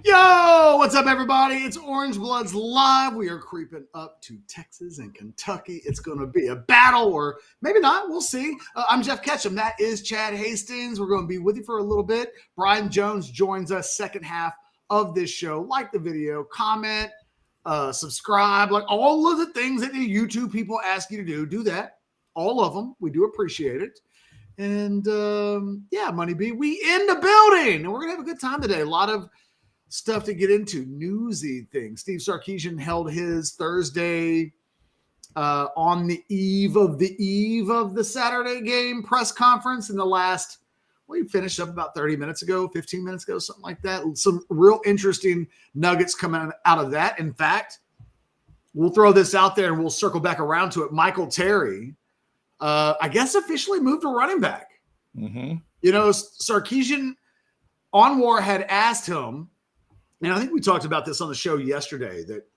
Yo, what's up, everybody? It's Orange Bloods Live. We are creeping up to Texas and Kentucky. It's going to be a battle, or maybe not. We'll see. I'm Jeff Ketchum. That is Chad Hastings. We're going to be with you for a little bit. Brian Jones joins us second half of this show. Like the video, comment, subscribe, like all of the things that the YouTube people ask you to do. Do that. All of them. We do appreciate it. And yeah, Money B, we in the building. And we're going to have a good time today. A lot of stuff to get into, newsy things. Steve Sarkisian held his Thursday on the eve of the Saturday game press conference in the last, well, he finished up about 30 minutes ago, 15 minutes ago, something like that. Some real interesting nuggets coming out of that. In fact, we'll throw this out there and we'll circle back around to it. Michael Terry, I guess officially moved to running back. Mm-hmm. You know, Sarkisian on War had asked him, and I think we talked about this on the show yesterday, that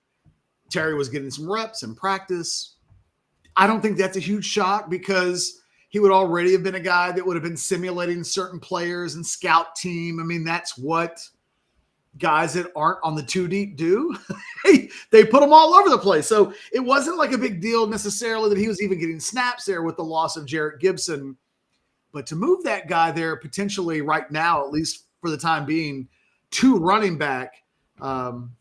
Terry was getting some reps in practice. I don't think that's a huge shock because he would already have been a guy that would have been simulating certain players and scout team. I mean, that's what guys that aren't on the 2 deep do. They put them all over the place. So it wasn't like a big deal necessarily that he was even getting snaps there with the loss of Jarrett Gibson. But to move that guy there potentially right now, at least for the time being, to running back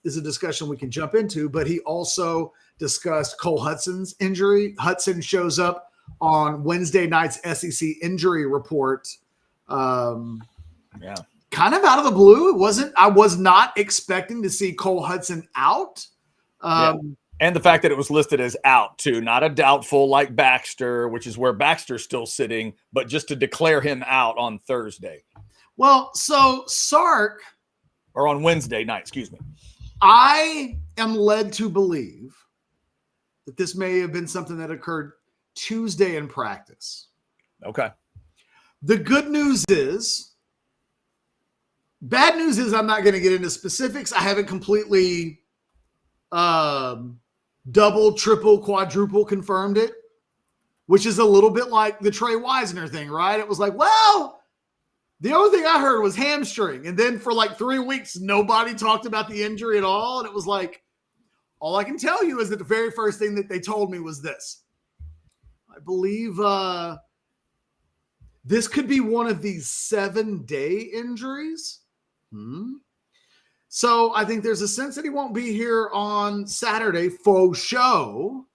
is a discussion we can jump into, but he also discussed Cole Hutson's injury. Hudson shows up on Wednesday night's SEC injury report. Kind of out of the blue. I was not expecting to see Cole Hudson out. And the fact that it was listed as out too, not a doubtful like Baxter, which is where Baxter's still sitting, but just to declare him out on Thursday. Well, so Sark, or on Wednesday night, excuse me. I am led to believe that this may have been something that occurred Tuesday in practice. Okay. The good news is, bad news is I'm not going to get into specifics. I haven't completely double, triple, quadruple confirmed it, which is a little bit like the Trey Wisner thing, right? It was like, well, the only thing I heard was hamstring. And then for like 3 weeks, nobody talked about the injury at all. And it was like, all I can tell you is that the very first thing that they told me was this. I believe this could be one of these 7-day injuries. So I think there's a sense that he won't be here on Saturday for show.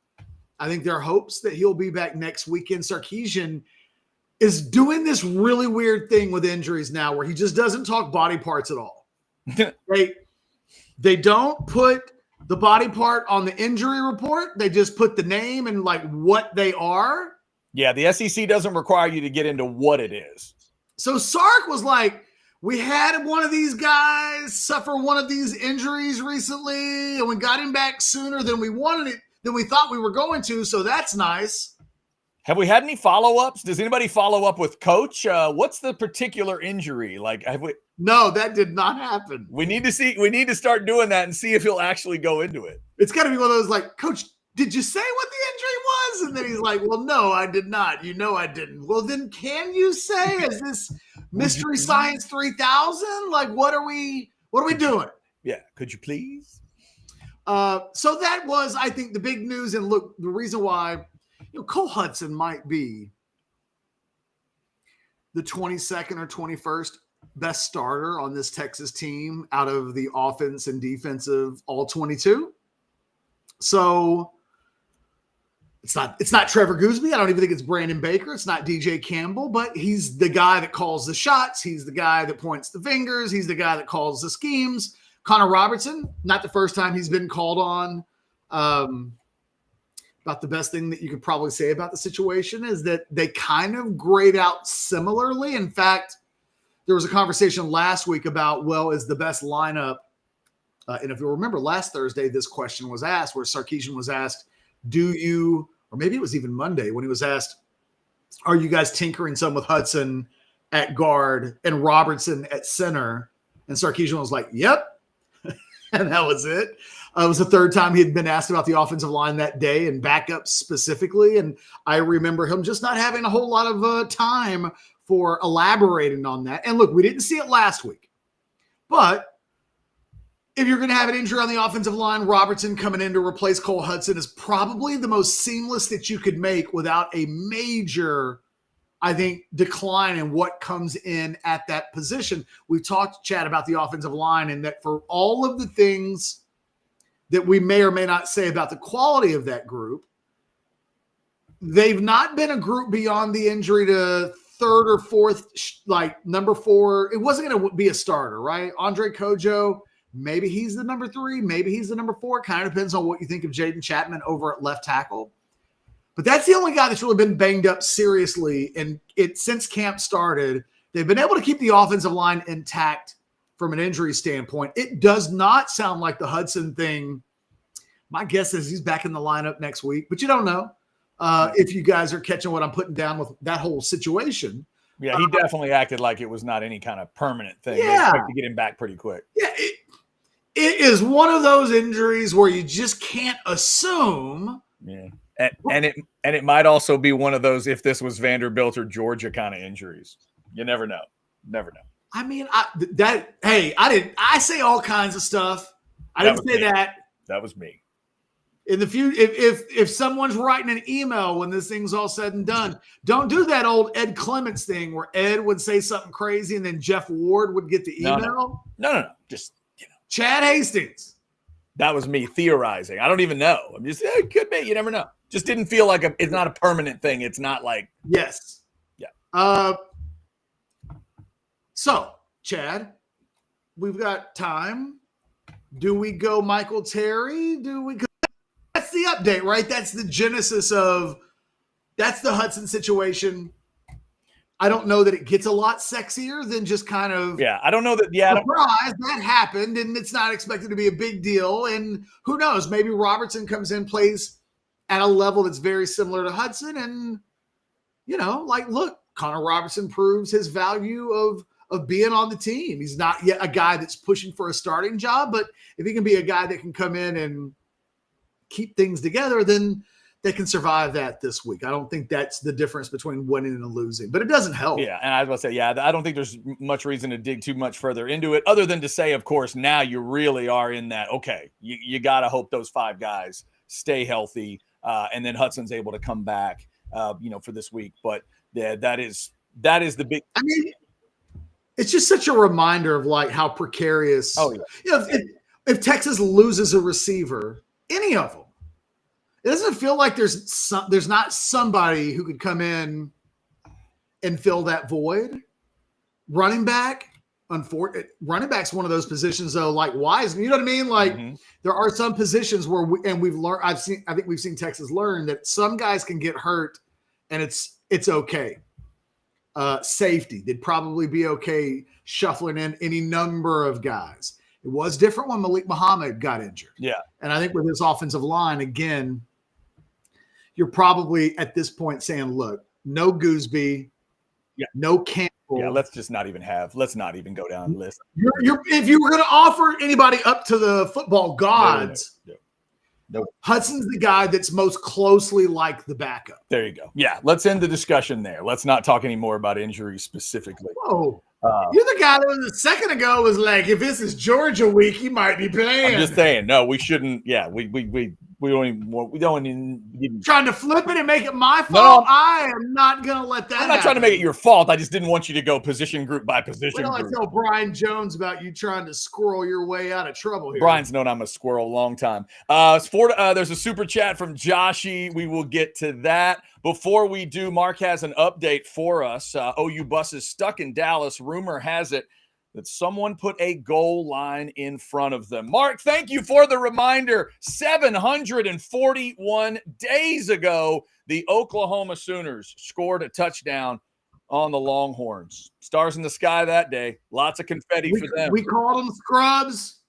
I think there are hopes that he'll be back next weekend. Sarkisian is doing this really weird thing with injuries now where he just doesn't talk body parts at all. They don't put the body part on the injury report. They just put the name and like what they are. Yeah, the SEC doesn't require you to get into what it is. So Sark was like, we had one of these guys suffer one of these injuries recently, and we got him back sooner than we wanted it, than we thought we were going to. So that's nice. Have we had any follow-ups? Does anybody follow up with Coach? What's the particular injury? Like, have we? No, that did not happen. We need to start doing that and see if he'll actually go into it. It's got to be one of those like, Coach, did you say what the injury was? And then he's like, well, no, I did not. You know I didn't. Well, then can you say, is this Mystery Science 3000? Like, what are we doing? Yeah. Could you please? So that was, I think, the big news. And look, the reason why, Cole Hudson might be the 22nd or 21st best starter on this Texas team out of the offense and defensive all 22. So it's not Trevor Gooseby. I don't even think it's Brandon Baker. It's not DJ Campbell, but he's the guy that calls the shots. He's the guy that points the fingers. He's the guy that calls the schemes. Connor Robertson, not the first time he's been called on. About the best thing that you could probably say about the situation is that they kind of grade out similarly. In fact, there was a conversation last week about, well, is the best lineup. And if you remember last Thursday, this question was asked where Sarkisian was asked, do you, or maybe it was even Monday when he was asked, are you guys tinkering some with Hudson at guard and Robertson at center? And Sarkisian was like, yep. And that was it. It was the third time he had been asked about the offensive line that day and backups specifically. And I remember him just not having a whole lot of time for elaborating on that. And look, we didn't see it last week, but if you're going to have an injury on the offensive line, Robertson coming in to replace Cole Hudson is probably the most seamless that you could make without a major, I think, decline in what comes in at that position. We've talked, Chad, about the offensive line, and that for all of the things that we may or may not say about the quality of that group, they've not been a group beyond the injury to third or fourth, like number 4. It wasn't going to be a starter, right? Andre Kojo, maybe he's the number 3, maybe he's the number 4. Kind of depends on what you think of Jaden Chapman over at left tackle. But that's the only guy that's really been banged up seriously. And since camp started, they've been able to keep the offensive line intact from an injury standpoint. It does not sound like the Hudson thing. My guess is he's back in the lineup next week, but you don't know. If you guys are catching what I'm putting down with that whole situation. Yeah, he definitely acted like it was not any kind of permanent thing. Yeah. They expect to get him back pretty quick. Yeah, it is one of those injuries where you just can't assume. Yeah, and it might also be one of those, if this was Vanderbilt or Georgia kind of injuries. You never know. Never know. I mean, I say all kinds of stuff. I didn't say that. That was me. In the future, if someone's writing an email when this thing's all said and done, don't do that old Ed Clements thing where Ed would say something crazy and then Jeff Ward would get the email. No. Just, Chad Hastings. That was me theorizing. I don't even know. I'm just, it could be. You never know. Just didn't feel like it's not a permanent thing. It's not like. Yes. Yeah. So, Chad, we've got time. Do we go Michael Terry? That's the update, right? That's the genesis of that's the Hudson situation. I don't know that it gets a lot sexier than just kind of I don't know that. Yeah, surprise that happened, and it's not expected to be a big deal. And who knows? Maybe Robertson comes in, plays at a level that's very similar to Hudson, and look, Connor Robertson proves his value of being on the team. He's not yet a guy that's pushing for a starting job, but if he can be a guy that can come in and keep things together, then they can survive that this week. I don't think that's the difference between winning and losing, but it doesn't help. Yeah, and I was going to say, I don't think there's much reason to dig too much further into it, other than to say, of course, now you really are in that, okay, you got to hope those 5 guys stay healthy, and then Hudson's able to come back, for this week. But yeah, that is the big. I mean, it's just such a reminder of like how precarious. Oh yeah. If Texas loses a receiver, any of them, it doesn't feel like there's not somebody who could come in and fill that void. Running back, running back's one of those positions though, like Wise. You know what I mean? Like there are some positions where we've learned. I think we've seen Texas learn that some guys can get hurt, and it's okay. Safety, they'd probably be okay shuffling in any number of guys. It was different when Malik Muhammad got injured. Yeah. And I think with this offensive line, again, you're probably at this point saying, look, no Gooseby, no Campbell. Yeah, let's not even go down the list. If you were going to offer anybody up to the football gods, no. Hudson's the guy that's most closely like the backup. There you go. Yeah, let's end the discussion there. Let's not talk anymore about injuries specifically. Whoa. You're the guy that was a second ago was like, if this is Georgia week, he might be playing. I'm just saying, no, we shouldn't. Yeah, we don't even trying to flip it and make it my fault. No, I am not gonna let that. I'm not trying to make it your fault. I just didn't want you to go position group by position group. I tell Brian Jones about you trying to squirrel your way out of trouble here. Brian's known I'm a squirrel a long time. There's a super chat from Joshy. We will get to that. Before we do, Mark has an update for us. OU buses stuck in Dallas. Rumor has it that someone put a goal line in front of them. Mark, thank you for the reminder. 741 days ago, the Oklahoma Sooners scored a touchdown on the Longhorns. Stars in the sky that day. Lots of confetti for them. We called them scrubs.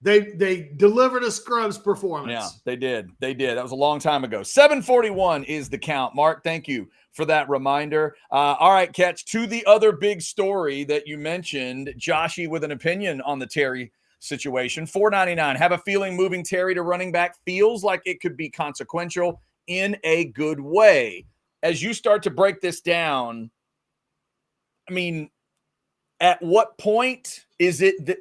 They delivered a scrubs performance. Yeah, they did. That was a long time ago. 741 is the count. Mark, thank you for that reminder. All right, Catch, to the other big story that you mentioned, Joshy with an opinion on the Terry situation. 499, have a feeling moving Terry to running back feels like it could be consequential in a good way. As you start to break this down, I mean, at what point is it that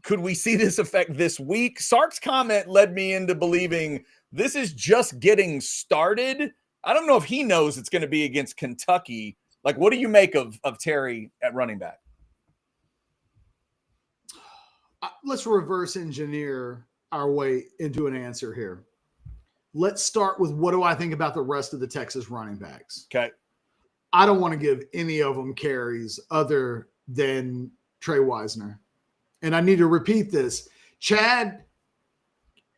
Could we see this effect this week? Sark's comment led me into believing this is just getting started. I don't know if he knows it's going to be against Kentucky. Like, what do you make of Terry at running back? Let's reverse engineer our way into an answer here. Let's start with what do I think about the rest of the Texas running backs? Okay. I don't want to give any of them carries other than Trey Wisner. And I need to repeat this. Chad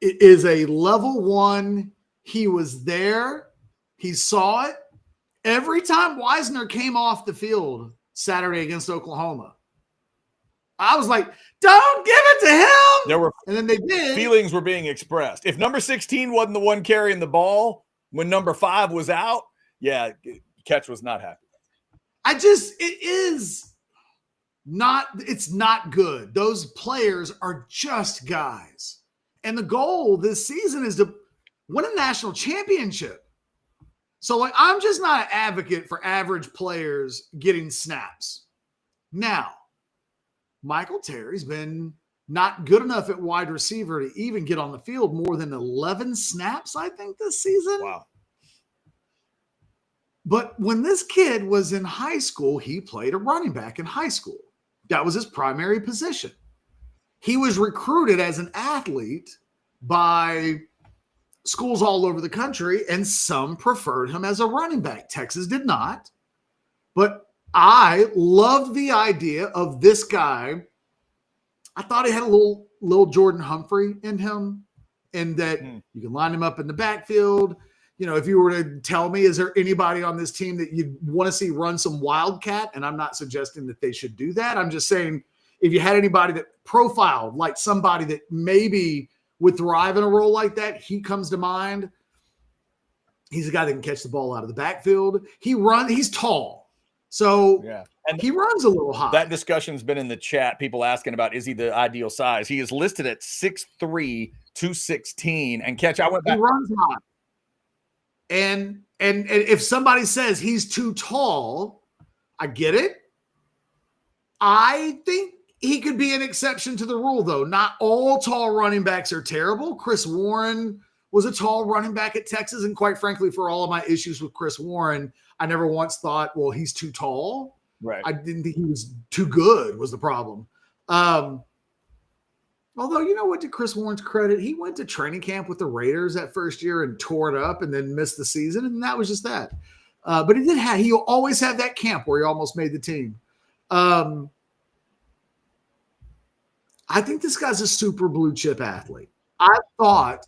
is a level one. He was there. He saw it. Every time Wisner came off the field Saturday against Oklahoma, I was like, don't give it to him. There were, and then they did. Feelings were being expressed. If number 16 wasn't the one carrying the ball when number 5 was out, yeah, Catch was not happy. It's not good. Those players are just guys. And the goal this season is to win a national championship. So, like, I'm just not an advocate for average players getting snaps. Now, Michael Terry's been not good enough at wide receiver to even get on the field more than 11 snaps, I think, this season. Wow. But when this kid was in high school, he played a running back in high school. That was his primary position. He was recruited as an athlete by schools all over the country, and some preferred him as a running back. Texas did not. But I loved the idea of this guy. I thought he had a little Jordan Humphrey in him, and that you can line him up in the backfield. You know, if you were to tell me, is there anybody on this team that you'd want to see run some wildcat? And I'm not suggesting that they should do that. I'm just saying if you had anybody that profiled like somebody that maybe would thrive in a role like that, he comes to mind. He's a guy that can catch the ball out of the backfield. He's tall. So yeah. And he runs a little high. That discussion's been in the chat. People asking about, is he the ideal size? He is listed at 6'3", 216. And Catch, I went back. He runs high. And if somebody says he's too tall, I get it. I think he could be an exception to the rule, though. Not all tall running backs are terrible. Chris Warren was a tall running back at Texas, and quite frankly, for all of my issues with Chris Warren, I never once thought, well, he's too tall. Right. I didn't think he was too good was the problem. Although, you know what, to Chris Warren's credit, he went to training camp with the Raiders that first year and tore it up and then missed the season, and that was just that. But he always had that camp where he almost made the team. I think this guy's a super blue chip athlete. I thought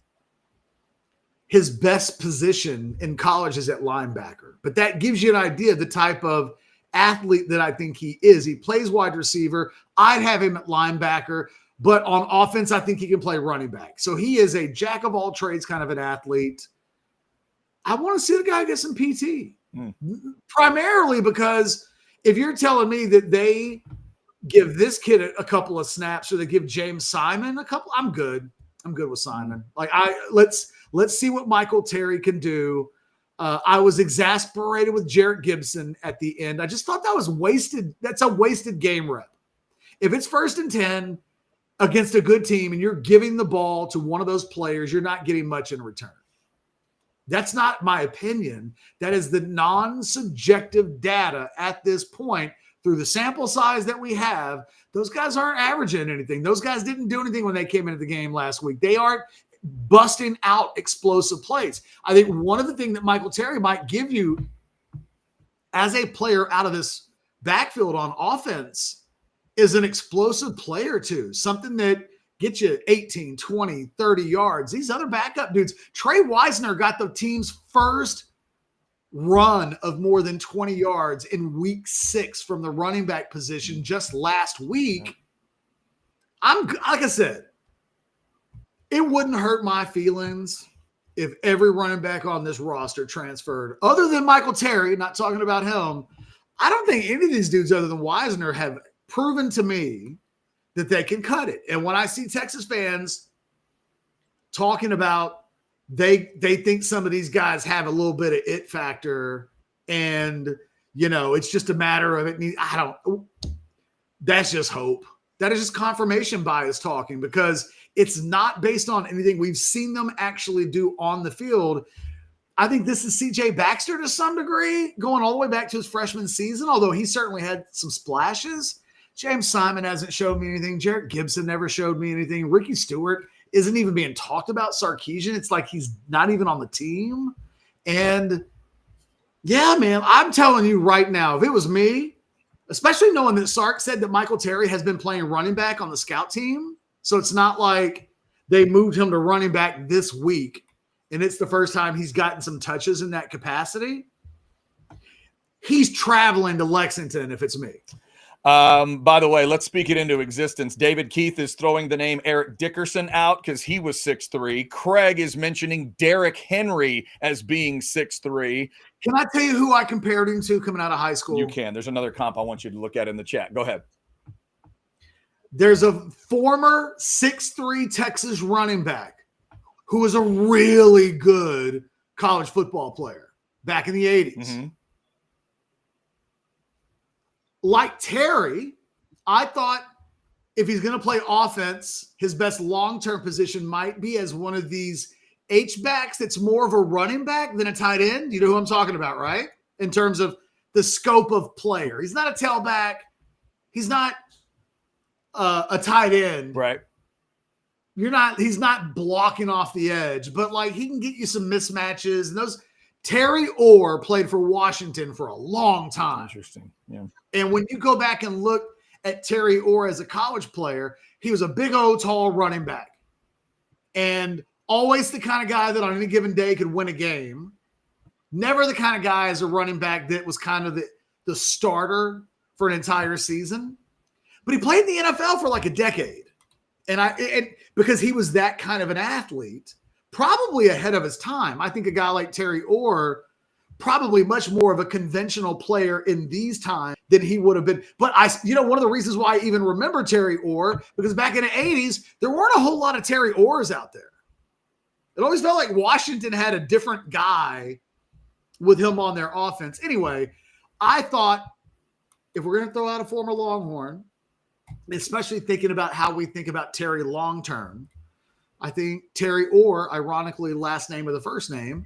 his best position in college is at linebacker, but that gives you an idea of the type of athlete that I think he is. He plays wide receiver. I'd have him at linebacker. But on offense, I think he can play running back. So he is a jack of all trades kind of an athlete. I want to see the guy get some PT. Primarily because if you're telling me that they give this kid a couple of snaps or they give James Simon a couple, I'm good. I'm good with Simon. Like let's see what Michael Terry can do. I was exasperated with Jarrett Gibson at the end. I just thought that was wasted. That's a wasted game rep. If it's 1st and 10, against a good team and you're giving the ball to one of those players, you're not getting much in return. That's not my opinion. That is the non-subjective data at this point through the sample size that we have. Those guys aren't averaging anything. Those guys didn't do anything when they came into the game last week. They aren't busting out explosive plays. I think one of the things that Michael Terry might give you as a player out of this backfield on offense is an explosive play or two, something that gets you 18, 20, 30 yards. These other backup dudes, Trey Wisner got the team's first run of more than 20 yards in week 6 from the running back position just last week. Like I said, it wouldn't hurt my feelings if every running back on this roster transferred, other than Michael Terry, not talking about him. I don't think any of these dudes other than Wisner have proven to me that they can cut it. And when I see Texas fans talking about they think some of these guys have a little bit of it factor and, you know, it's just a matter of it. That's just hope. That is just confirmation bias talking, because it's not based on anything we've seen them actually do on the field. I think this is CJ Baxter to some degree, going all the way back to his freshman season, although he certainly had some splashes. James Simon hasn't showed me anything. Jarrett Gibson never showed me anything. Ricky Stewart isn't even being talked about. Sarkisian, it's like he's not even on the team. And yeah, man, I'm telling you right now, if it was me, especially knowing that Sark said that Michael Terry has been playing running back on the scout team, so it's not like they moved him to running back this week, and it's the first time he's gotten some touches in that capacity. He's traveling to Lexington if it's me. By the way, let's speak it into existence. David Keith is throwing the name Eric Dickerson out because he was 6'3". Craig is mentioning Derrick Henry as being 6'3". Can I tell you who I compared him to coming out of high school? You can. There's another comp I want you to look at in the chat. Go ahead. There's a former 6'3" Texas running back who was a really good college football player back in the 80s. Mm-hmm. Like Terry, I thought if he's going to play offense, his best long-term position might be as one of these H-backs that's more of a running back than a tight end. You know who I'm talking about, right? In terms of the scope of player. He's not a tailback. He's not a tight end. Right. He's not blocking off the edge, but like he can get you some mismatches. And those Terry Orr played for Washington for a long time. Interesting. Yeah. And when you go back and look at Terry Orr as a college player, he was a big old tall running back. And always the kind of guy that on any given day could win a game. Never the kind of guy as a running back that was kind of the starter for an entire season. But he played in the NFL for like a decade. And because he was that kind of an athlete, probably ahead of his time. I think a guy like Terry Orr, probably much more of a conventional player in these times than he would have been. But one of the reasons why I even remember Terry Orr, because back in the 80s, there weren't a whole lot of Terry Orrs out there. It always felt like Washington had a different guy with him on their offense. Anyway, I thought if we're going to throw out a former Longhorn, especially thinking about how we think about Terry long-term, I think Terry Orr, ironically last name or the first name,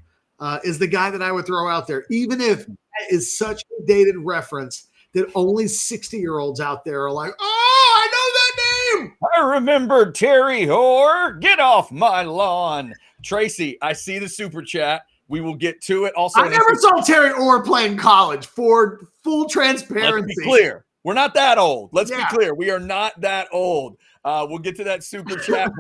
is the guy that I would throw out there, even if that is such a dated reference that only 60-year-olds out there are like, oh, I know that name. I remember Terry Orr. Get off my lawn. Tracy, I see the super chat. We will get to it. Also, I never saw Terry Orr playing college, for full transparency. Let's be clear. We're not that old. Let's be clear. We are not that old. We'll get to that super chat.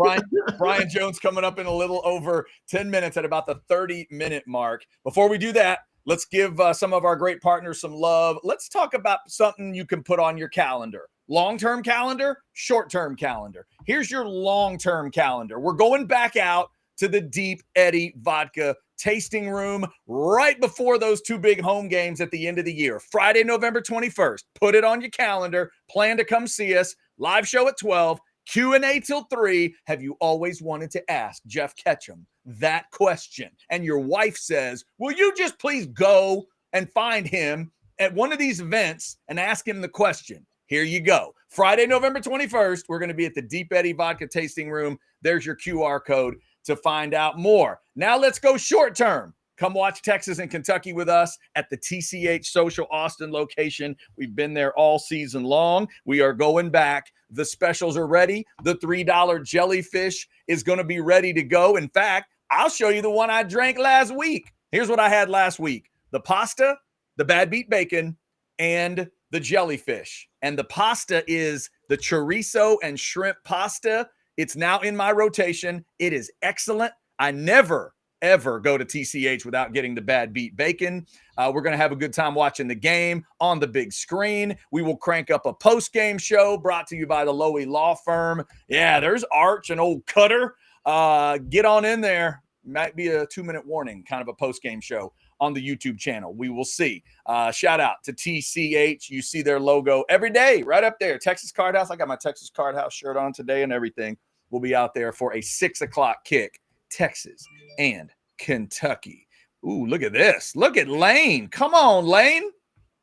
Brian Jones coming up in a little over 10 minutes at about the 30-minute mark. Before we do that, let's give some of our great partners some love. Let's talk about something you can put on your calendar. Long-term calendar, short-term calendar. Here's your long-term calendar. We're going back out to the Deep Eddy Vodka tasting room right before those two big home games at the end of the year. Friday, November 21st. Put it on your calendar. Plan to come see us. Live show at 12. Q&A till 3. Have you always wanted to ask Jeff Ketchum that question? And your wife says, will you just please go and find him at one of these events and ask him the question? Here you go. Friday, November 21st, we're going to be at the Deep Eddy Vodka tasting room. There's your QR code to find out more. Now let's go short term. Come watch Texas and Kentucky with us at the TCH Social Austin location. We've been there all season long. We are going back. The specials are ready. The $3 jellyfish is going to be ready to go. In fact, I'll show you the one I drank last week. Here's what I had last week. The pasta, the bad beat bacon, and the jellyfish. And the pasta is the chorizo and shrimp pasta. It's now in my rotation. It is excellent. I never, ever go to TCH without getting the bad beat bacon. We're going to have a good time watching the game on the big screen. We will crank up a post-game show brought to you by the Lowy Law Firm. Yeah, there's Arch and old Cutter. Get on in there. Might be a 2-minute warning, kind of a post-game show on the YouTube channel. We will see. Shout out to TCH. You see their logo every day right up there. Texas Cardhouse. I got my Texas Cardhouse shirt on today and everything. We'll be out there for a 6 o'clock kick. Texas and Kentucky. Ooh, look at this. Look at Lane. Come on, Lane.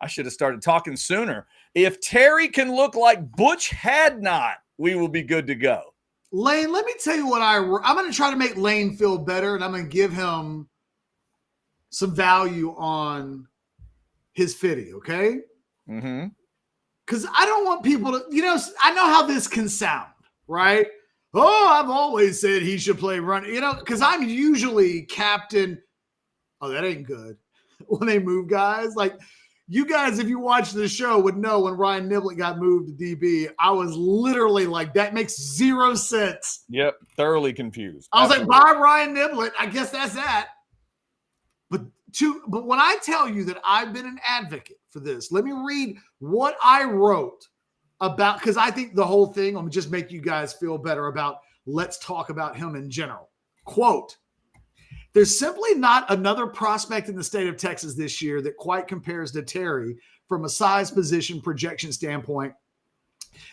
I should have started talking sooner. If Terry can look like Butch Hadnot, we will be good to go. Lane, let me tell you what I'm going to try to make Lane feel better, and I'm going to give him some value on his fitty, okay? Mm-hmm. Because I don't want people to, I know how this can sound, right? Oh, I've always said he should play run, because I'm usually captain. Oh, that ain't good. When they move guys, like you guys, if you watch the show, would know when Ryan Niblett got moved to DB, I was literally like, that makes zero sense. Yep, thoroughly confused. I was like, bye, Ryan Niblett. I guess that's that. But when I tell you that I've been an advocate for this, let me read what I wrote about, because I think the whole thing will just make you guys feel better about, let's talk about him in general. Quote, there's simply not another prospect in the state of Texas this year that quite compares to Terry from a size, position, projection standpoint.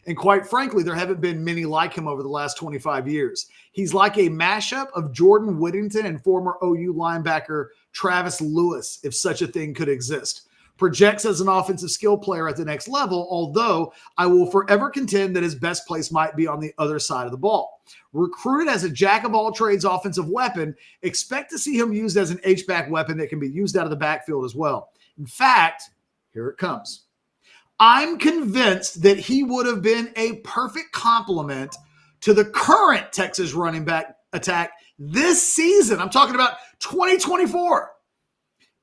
And quite frankly, there haven't been many like him over the last 25 years. He's like a mashup of Jordan Whittington and former OU linebacker Travis Lewis, if such a thing could exist. Projects as an offensive skill player at the next level, although I will forever contend that his best place might be on the other side of the ball. Recruited as a jack-of-all-trades offensive weapon, expect to see him used as an H-back weapon that can be used out of the backfield as well. In fact, here it comes. I'm convinced that he would have been a perfect complement to the current Texas running back attack this season. I'm talking about 2024.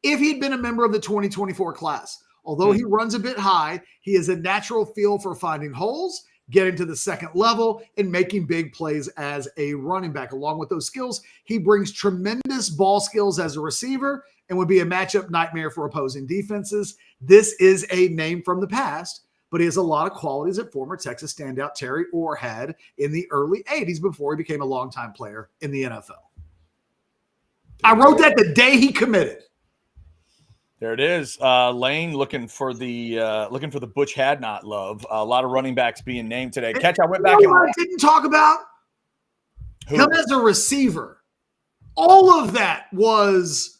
If he'd been a member of the 2024 class. Although he runs a bit high, he has a natural feel for finding holes, getting to the second level, and making big plays as a running back. Along with those skills, he brings tremendous ball skills as a receiver and would be a matchup nightmare for opposing defenses. This is a name from the past, but he has a lot of qualities that former Texas standout Terry Orr had in the early 80s before he became a longtime player in the NFL. I wrote that the day he committed. There it is. Lane looking for the Butch Hadnot love. A lot of running backs being named today. Catch, I went back and I didn't talk about him as a receiver. All of that was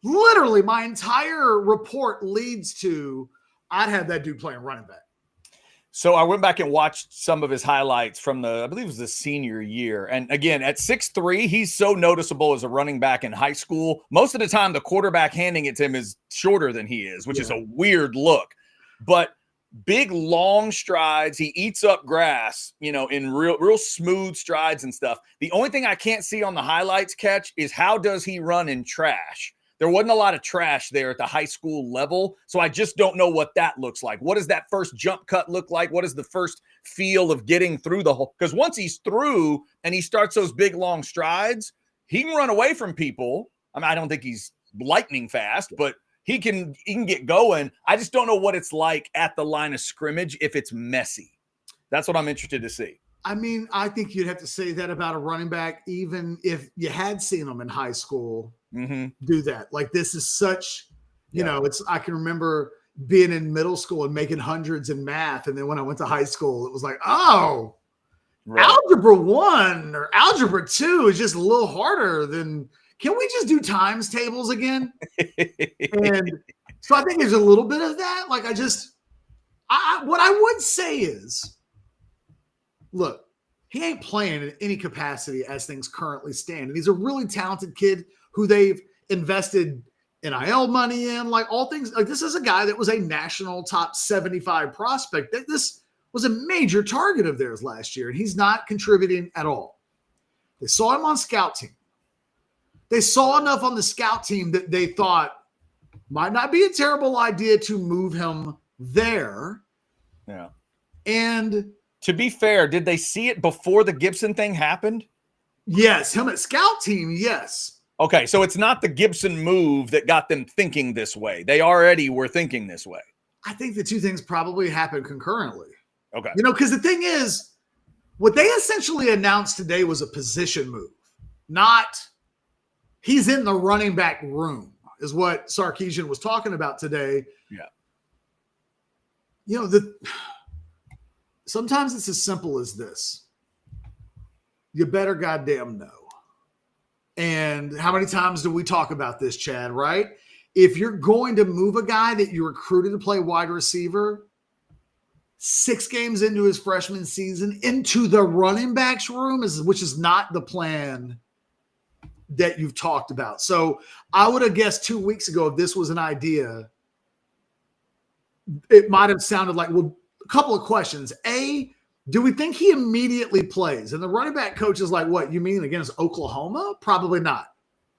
literally my entire report leads to I'd have that dude playing running back. So I went back and watched some of his highlights from I believe it was the senior year. And again, at 6'3", he's so noticeable as a running back in high school. Most of the time, the quarterback handing it to him is shorter than he is, which is a weird look. But big, long strides. He eats up grass, in real smooth strides and stuff. The only thing I can't see on the highlights catch is how does he run in trash? There wasn't a lot of trash there at the high school level, so I just don't know what that looks like. What does that first jump cut look like? What is the first feel of getting through the hole? Because once he's through and he starts those big, long strides, he can run away from people. I mean, I don't think he's lightning fast, but he can get going. I just don't know what it's like at the line of scrimmage if it's messy. That's what I'm interested to see. I mean, I think you'd have to say that about a running back, even if you had seen him in high school. Do that. Like, this is such, I can remember being in middle school and making hundreds in math. And then when I went to high school, it was like, Algebra 1 or Algebra 2 is just a little harder than, can we just do times tables again? And so I think there's a little bit of that. Like, what I would say is, look, he ain't playing in any capacity as things currently stand. And he's a really talented kid who they've invested NIL money in, like all things. Like, this is a guy that was a national top 75 prospect. This was a major target of theirs last year, and he's not contributing at all. They saw him on scout team. They saw enough on the scout team that they thought might not be a terrible idea to move him there. Yeah. And to be fair, did they see it before the Gibson thing happened? Yes. Him at scout team. Yes. Okay. So it's not the Gibson move that got them thinking this way. They already were thinking this way. I think the two things probably happened concurrently. Okay. Because the thing is, what they essentially announced today was a position move, not he's in the running back room, is what Sarkisian was talking about today. Yeah. Sometimes it's as simple as this. You better goddamn know. And how many times do we talk about this, Chad, right? If you're going to move a guy that you recruited to play wide receiver, 6 games into his freshman season into the running backs room, which is not the plan that you've talked about. So I would have guessed 2 weeks ago, if this was an idea, it might have sounded like, well, a couple of questions. A, do we think he immediately plays? And the running back coach is like, what, you mean against Oklahoma? Probably not.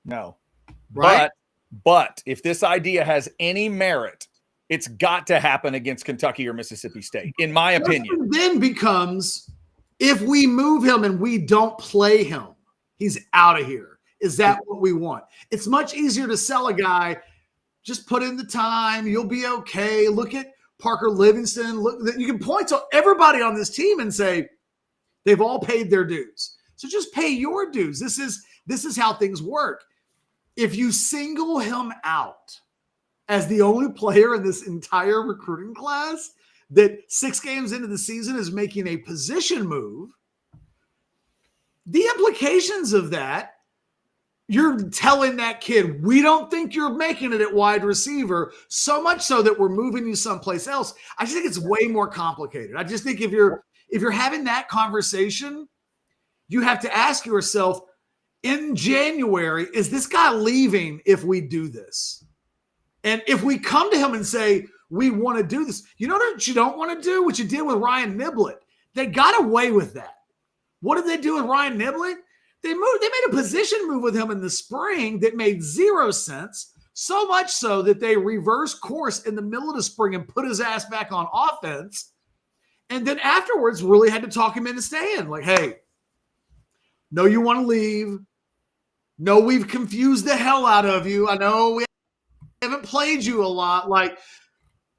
No. Right? But if this idea has any merit, it's got to happen against Kentucky or Mississippi State, in my opinion. Then becomes, if we move him and we don't play him, he's out of here. Is that what we want? It's much easier to sell a guy, just put in the time, you'll be okay. Look at Parker Livingston. Look, you can point to everybody on this team and say they've all paid their dues. So just pay your dues. This is how things work. If you single him out as the only player in this entire recruiting class that 6 games into the season is making a position move, the implications of that, you're telling that kid, we don't think you're making it at wide receiver, so much so that we're moving you someplace else. I just think it's way more complicated. I just think if you're having that conversation, you have to ask yourself, in January, is this guy leaving if we do this? And if we come to him and say, we want to do this, you know what you don't want to do? What you did with Ryan Niblett. They got away with that. What did they do with Ryan Niblett? They made a position move with him in the spring that made 0 sense, so much so that they reversed course in the middle of the spring and put his ass back on offense. And then afterwards really had to talk him into staying. Like, hey, no, you want to leave. No, we've confused the hell out of you. I know we haven't played you a lot. Like,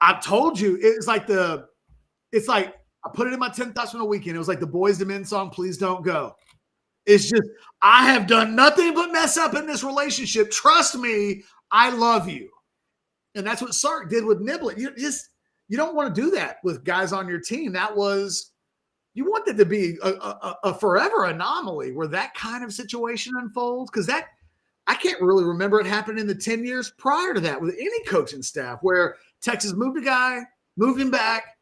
I told you, it's like I put it in my 10 thoughts from the weekend. It was like the Boys II Men song, Please Don't Go. It's just, I have done nothing but mess up in this relationship. Trust me, I love you. And that's what Sark did with Niblett. You don't want to do that with guys on your team. You want it to be a forever anomaly where that kind of situation unfolds. Because I can't really remember it happening in the 10 years prior to that with any coaching staff where Texas moved a guy, moved him back,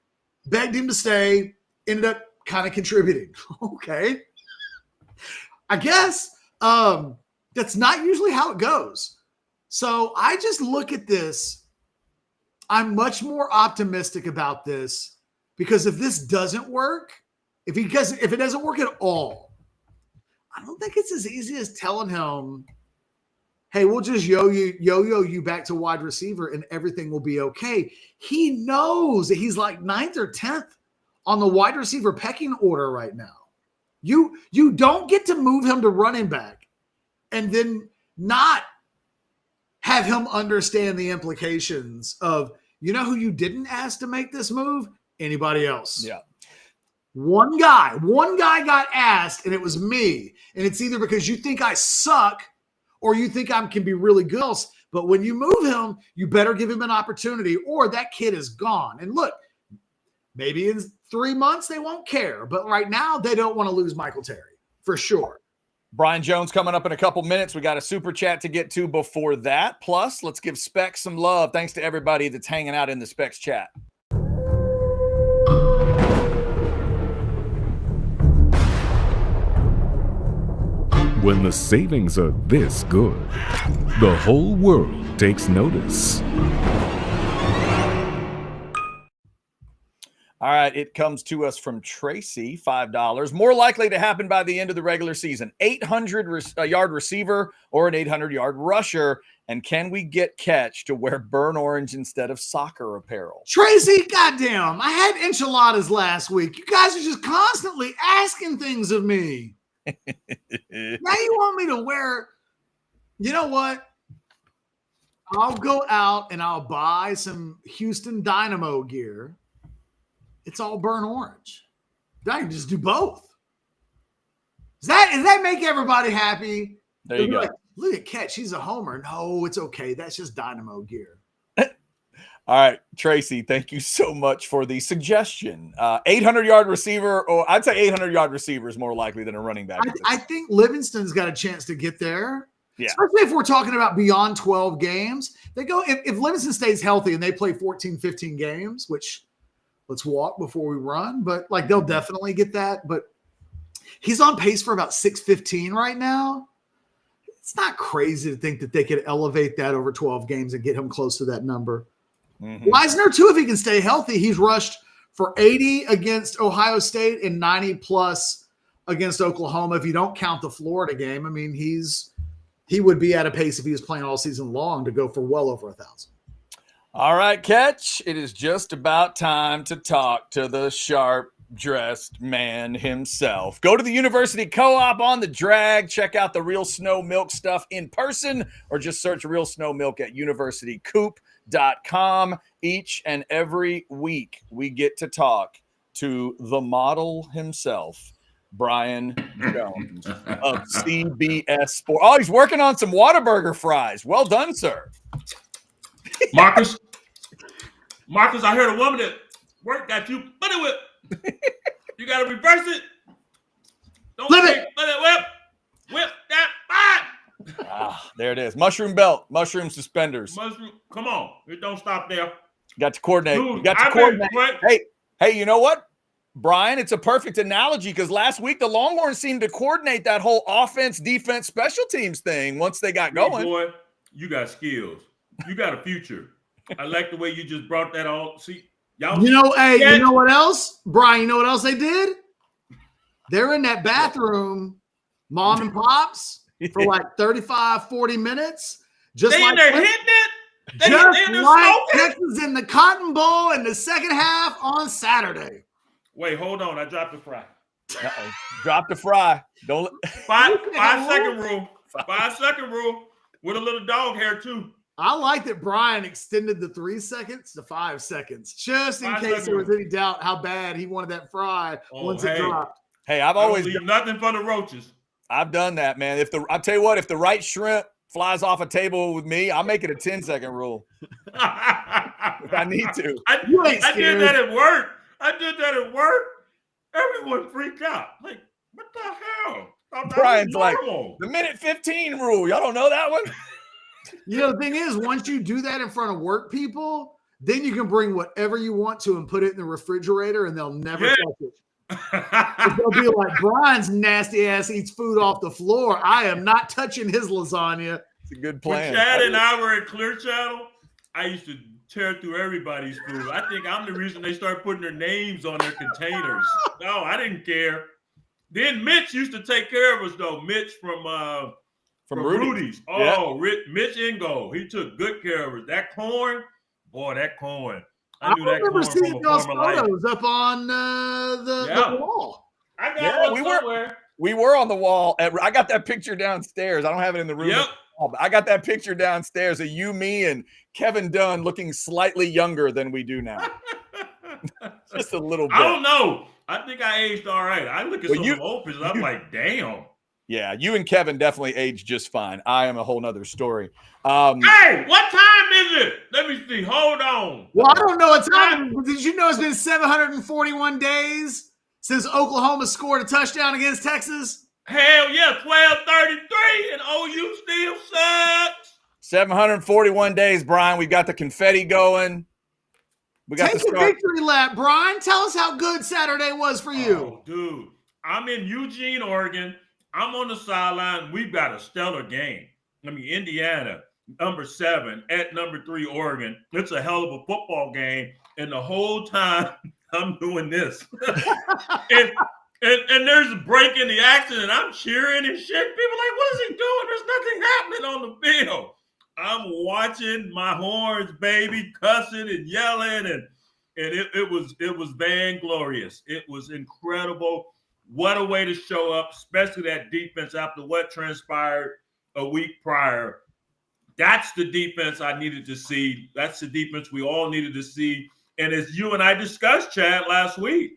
begged him to stay, ended up kind of contributing. Okay. I guess that's not usually how it goes. So I just look at this. I'm much more optimistic about this because if this doesn't work, if it doesn't work at all, I don't think it's as easy as telling him, hey, we'll just yo-yo you back to wide receiver and everything will be okay. He knows that he's like 9th or 10th on the wide receiver pecking order right now. You don't get to move him to running back and then not have him understand the implications of, you know who you didn't ask to make this move? Anybody else. Yeah. One guy got asked, and it was me. And it's either because you think I suck or you think I can be really good. But when you move him, you better give him an opportunity or that kid is gone. And look, maybe in 3 months they won't care. But right now they don't want to lose Michael Terry for sure. Brian Jones coming up in a couple minutes. We got a super chat to get to before that. Plus, let's give Specs some love. Thanks to everybody that's hanging out in the Specs chat. When the savings are this good, the whole world takes notice. All right, it comes to us from Tracy, $5. More likely to happen by the end of the regular season, 800-yard receiver or an 800-yard rusher. And can we get Catch to wear burnt orange instead of soccer apparel? Tracy, goddamn, I had enchiladas last week. You guys are just constantly asking things of me. Now you want me to wear, you know what? I'll go out and I'll buy some Houston Dynamo gear. It's all burnt orange. I can just do both. Does that make everybody happy? There you go. Like, look at Catch. He's a homer. No, it's okay. That's just Dynamo gear. All right, Tracy, thank you so much for the suggestion. 800-yard receiver, or I'd say 800-yard receiver is more likely than a running back. I think Livingston's got a chance to get there. Yeah. Especially if we're talking about beyond 12 games. They go if Livingston stays healthy and they play 14, 15 games, which let's walk before we run. But like they'll definitely get that. But he's on pace for about 615 right now. It's not crazy to think that they could elevate that over 12 games and get him close to that number. Mm-hmm. Wisner, too, if he can stay healthy, he's rushed for 80 against Ohio State and 90 plus against Oklahoma. If you don't count the Florida game, I mean, he would be at a pace if he was playing all season long to go for well over 1,000. All right, Catch. It is just about time to talk to the sharp-dressed man himself. Go to the University Co-op on the Drag. Check out the Real Snow Milk stuff in person, or just search Real Snow Milk at universitycoop.com. Each and every week, we get to talk to the model himself, Brian Jones of CBS Sports. Oh, he's working on some Whataburger fries. Well done, sir. Marcus, I heard a woman that worked got you bunny whip. You got to reverse it. Don't Flip say it. bunny whip that fine. There it is. Mushroom belt, mushroom suspenders. Mushroom, come on. It don't stop there. Got to coordinate. Dude, You got to I coordinate. mean, Hey, you know what, Brian? It's a perfect analogy because last week the Longhorns seemed to coordinate that whole offense, defense, special teams thing once they got going. Boy, you got skills. You got a future. I like the way you just brought that all. See, y'all. You know, hey, you know what else? Brian, you know what else they did? They're in that bathroom, mom and pops, for like 35, 40 minutes. Just They like in there hitting it. They just in there like smoking. Texas in the Cotton Bowl in the second half on Saturday. Wait, hold on. I dropped the fry. Uh-oh. Drop the fry. Don't. 5-second rule. 5-second rule with a little dog hair too. I like that Brian extended the 3 seconds to 5 seconds, just in 5 case there was seconds. any doubt how bad he wanted that fry once it hey. dropped. Hey, I've I don't always leave nothing for the roaches. I've done that, man. I'll tell you what, if the right shrimp flies off a table with me, I'll make it a 10-second rule if I need to. You ain't I did scared. that at work. Everyone freaked out. Like, what the hell? Thought that Brian's was like, normal. the minute 15 rule. Y'all don't know that one? You know, the thing is, once you do that in front of work people, then you can bring whatever you want to and put it in the refrigerator and they'll never Yeah. touch it. They'll be like, Brian's nasty ass eats food off the floor. I am not touching his lasagna. It's a good When plan. Chad and I were at Clear Channel, I used to tear through everybody's food. I think I'm the reason they started putting their names on their containers. No, I didn't care. Then Mitch used to take care of us, though. Mitch from Rudy's. Oh, Yeah. Mitch Ingo. He took good care of us. That corn, boy, that corn. I knew that remember corn seeing from a those former life. photos up on the wall. I got Yeah, one somewhere. We were on the wall. I got that picture downstairs. I don't have it in the room. Yep. But I got that picture downstairs of you, me, and Kevin Dunn looking slightly younger than we do now. Just a little bit. I don't know. I think I aged all right. I look at Well, some you- of the old pictures. I'm like, damn. Yeah, you and Kevin definitely aged just fine. I am a whole nother story. Hey, what time is it? Let me see. Hold on. Well, I don't know what time, but did you know it's been 741 days since Oklahoma scored a touchdown against Texas? Hell yeah, 12:33, and OU still sucks. 741 days, Brian. We've got the confetti going. We got Take the a start. victory lap, Brian. Tell us how good Saturday was for you. Oh, dude, I'm in Eugene, Oregon. I'm on the sideline. We've got a stellar game. I mean, Indiana, number 7 at number 3, Oregon. It's a hell of a football game. And the whole time I'm doing this. and there's a break in the action, and I'm cheering and shit. People are like, what is he doing? There's nothing happening on the field. I'm watching my horns, baby, cussing and yelling, and it was vainglorious. It was incredible. What a way to show up, especially that defense after what transpired a week prior. That's the defense I needed to see. That's the defense we all needed to see. And as you and I discussed, Chad, last week,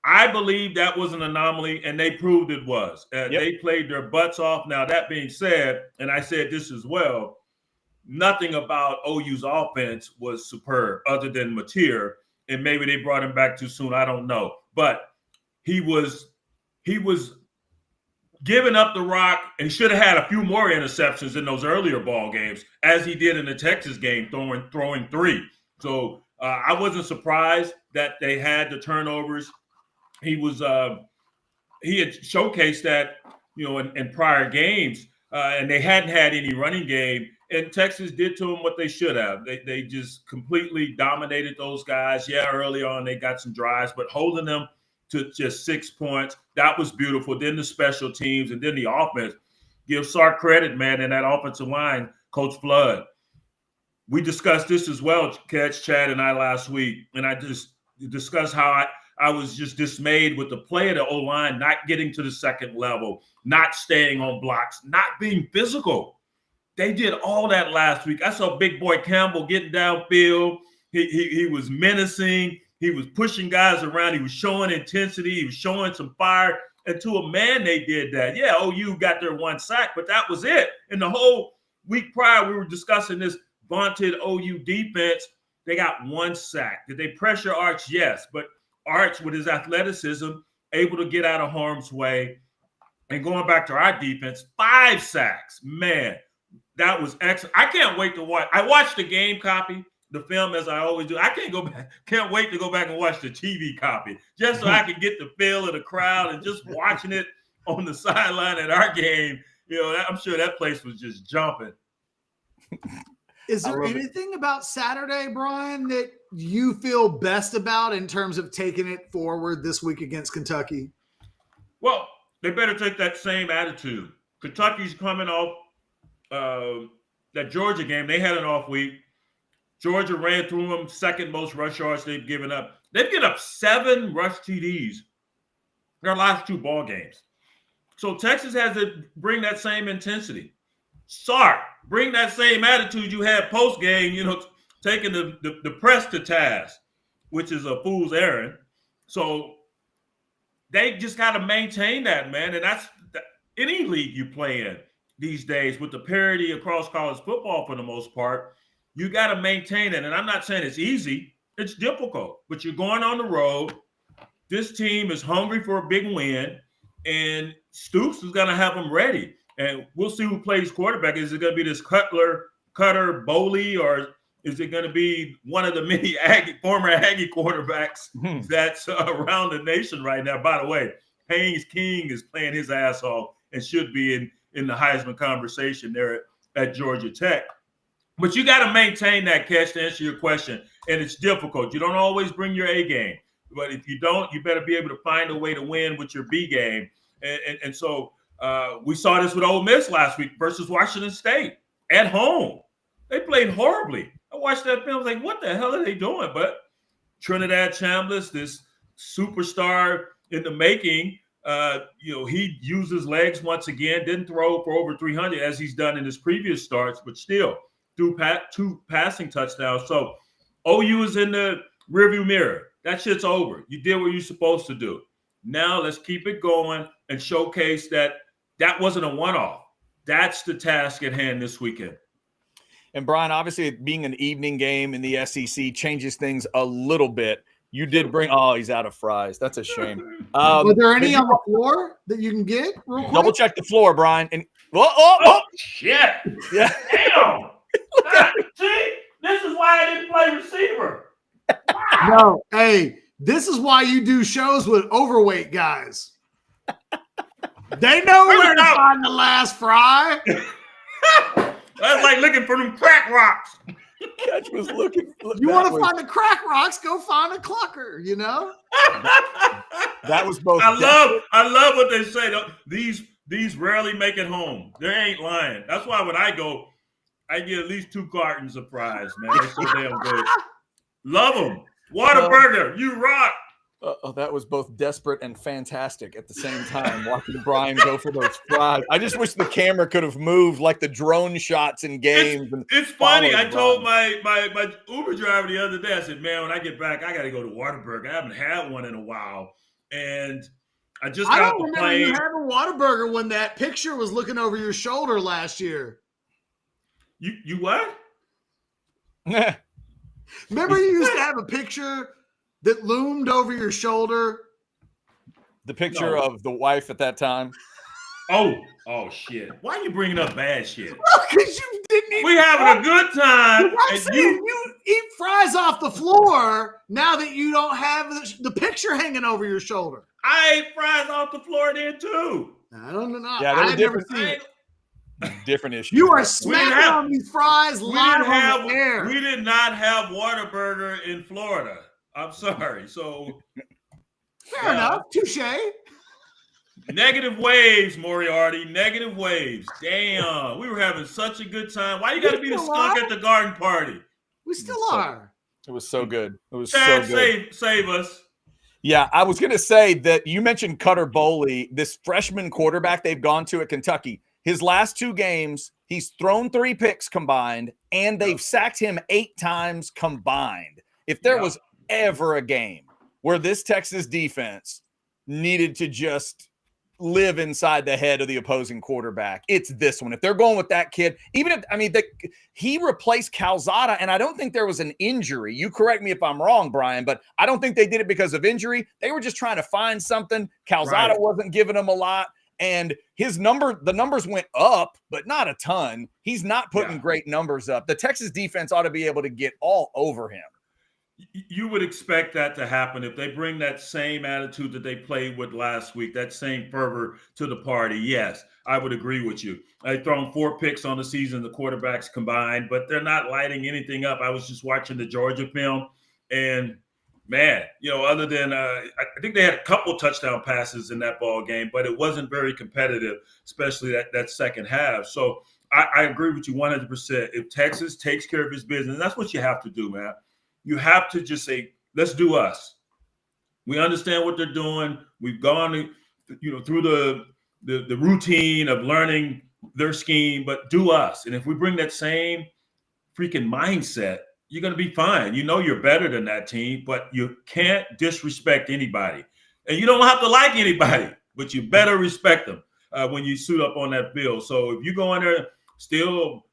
I believe that was an anomaly, and they proved it was. They played their butts off. Now, that being said, and I said this as well, nothing about OU's offense was superb other than Mateer, and maybe they brought him back too soon. I don't know. But he was giving up the rock and should have had a few more interceptions in those earlier ball games, as he did in the Texas game, throwing 3. So I wasn't surprised that they had the turnovers. He had showcased that, in prior games, and they hadn't had any running game. And Texas did to them what they should have. They just completely dominated those guys. Yeah, early on they got some drives, but holding them to just 6 points, that was beautiful. Then the special teams and then the offense. Give Sark credit, man, in that offensive line, Coach Flood. We discussed this as well, Chad and I last week, and I just discussed how I was just dismayed with the play of the O-line not getting to the second level, not staying on blocks, not being physical. They did all that last week. I saw Big Boy Campbell getting downfield. He was menacing. He was pushing guys around. He was showing intensity. He was showing some fire. And to a man, they did that. Yeah, OU got their 1 sack, but that was it. And the whole week prior, we were discussing this vaunted OU defense. They got 1 sack. Did they pressure Arch? Yes. But Arch, with his athleticism, able to get out of harm's way. And going back to our defense, 5 sacks. Man, that was excellent. I can't wait to watch. I watched the game copy, the film, as I always do. I can't wait to go back and watch the TV copy just so I can get the feel of the crowd and just watching it on the sideline at our game. I'm sure that place was just jumping. Is there anything about Saturday, Brian, that you feel best about in terms of taking it forward this week against Kentucky? Well, they better take that same attitude. Kentucky's coming off that Georgia game. They had an off week. Georgia ran through them, second most rush yards they've given up. They've given up 7 rush TDs their last 2 ball games. So Texas has to bring that same intensity. Sark, bring that same attitude you had post game, taking the press to task, which is a fool's errand. So they just got to maintain that, man. And that's any league you play in these days with the parity across college football for the most part. You got to maintain it. And I'm not saying it's easy. It's difficult. But you're going on the road. This team is hungry for a big win. And Stoops is going to have them ready. And we'll see who plays quarterback. Is it going to be this Cutter, Bowley, or is it going to be one of the many former Aggie quarterbacks that's around the nation right now? By the way, Haynes King is playing his ass off and should be in the Heisman conversation there at Georgia Tech. But you got to maintain that, Catch, to answer your question. And it's difficult. You don't always bring your A game. But if you don't, you better be able to find a way to win with your B game. And so we saw this with Ole Miss last week versus Washington State at home. They played horribly. I watched that film. I was like, what the hell are they doing? But Trinidad Chambliss, this superstar in the making, he used his legs once again, didn't throw for over 300 as he's done in his previous starts, but still threw 2 passing touchdowns. So OU is in the rearview mirror. That shit's over. You did what you're supposed to do. Now let's keep it going and showcase that wasn't a one-off. That's the task at hand this weekend. And Brian, obviously being an evening game in the SEC changes things a little bit. You did bring – he's out of fries. That's a shame. Are there any on the floor that you can get real quick? Double check the floor, Brian. And shit. Yeah. Damn. See, this is why I didn't play receiver. Wow. No, hey, this is why you do shows with overweight guys. They know where to find the last fry. That's like looking for them crack rocks. Catch was looking. You want to find the crack rocks? Go find a clucker. That was both. I love what they say. These rarely make it home. They ain't lying. That's why when I go, I get at least 2 cartons of fries, man. They're so damn good. Love them. Whataburger, you rock. That was both desperate and fantastic at the same time, watching Brian go for those fries. I just wish the camera could have moved like the drone shots in games. It's funny. I told my Uber driver the other day, I said, man, when I get back, I got to go to Whataburger. I haven't had one in a while. And I just got off the plane. You had a Whataburger when that picture was looking over your shoulder last year. You what? Remember you used to have a picture that loomed over your shoulder? The picture of the wife at that time? Oh shit. Why are you bringing up bad shit? Because you didn't eat. We having a good time. I'm saying you eat fries off the floor now that you don't have the picture hanging over your shoulder. I ate fries off the floor then too. I don't know. Yeah, there were I've never different- seen it. Different issues. You are right? smacking on these fries live on the air. We did not have Whataburger in Florida. I'm sorry. So Fair enough. Touche. negative waves, Moriarty. Negative waves. Damn. We were having such a good time. Why you got to be the skunk at the garden party? We still are. It was so good. It was Chad, so good. Save us. Yeah, I was going to say that you mentioned Cutter Boley, this freshman quarterback they've gone to at Kentucky. His last 2 games, he's thrown 3 picks combined, and they've sacked him 8 times combined. If there was ever a game where this Texas defense needed to just live inside the head of the opposing quarterback, it's this one. If they're going with that kid, even if, he replaced Calzada, and I don't think there was an injury. You correct me if I'm wrong, Brian, but I don't think they did it because of injury. They were just trying to find something. Calzada wasn't giving them a lot. And the numbers went up, but not a ton. He's not putting great numbers up. The Texas defense ought to be able to get all over him. You would expect that to happen if they bring that same attitude that they played with last week, that same fervor to the party. Yes, I would agree with you. They've thrown 4 picks on the season, the quarterbacks combined, but they're not lighting anything up. I was just watching the Georgia film, and man, other than I think they had a couple touchdown passes in that ball game, but it wasn't very competitive, especially that second half. So I agree with you 100%. If Texas takes care of his business, that's what you have to do, man. You have to just say, let's do us. We understand what they're doing. We've gone, through the routine of learning their scheme, but do us. And if we bring that same freaking mindset, you're going to be fine. You're better than that team, but you can't disrespect anybody. And you don't have to like anybody, but you better respect them when you suit up on that field. So if you go in there still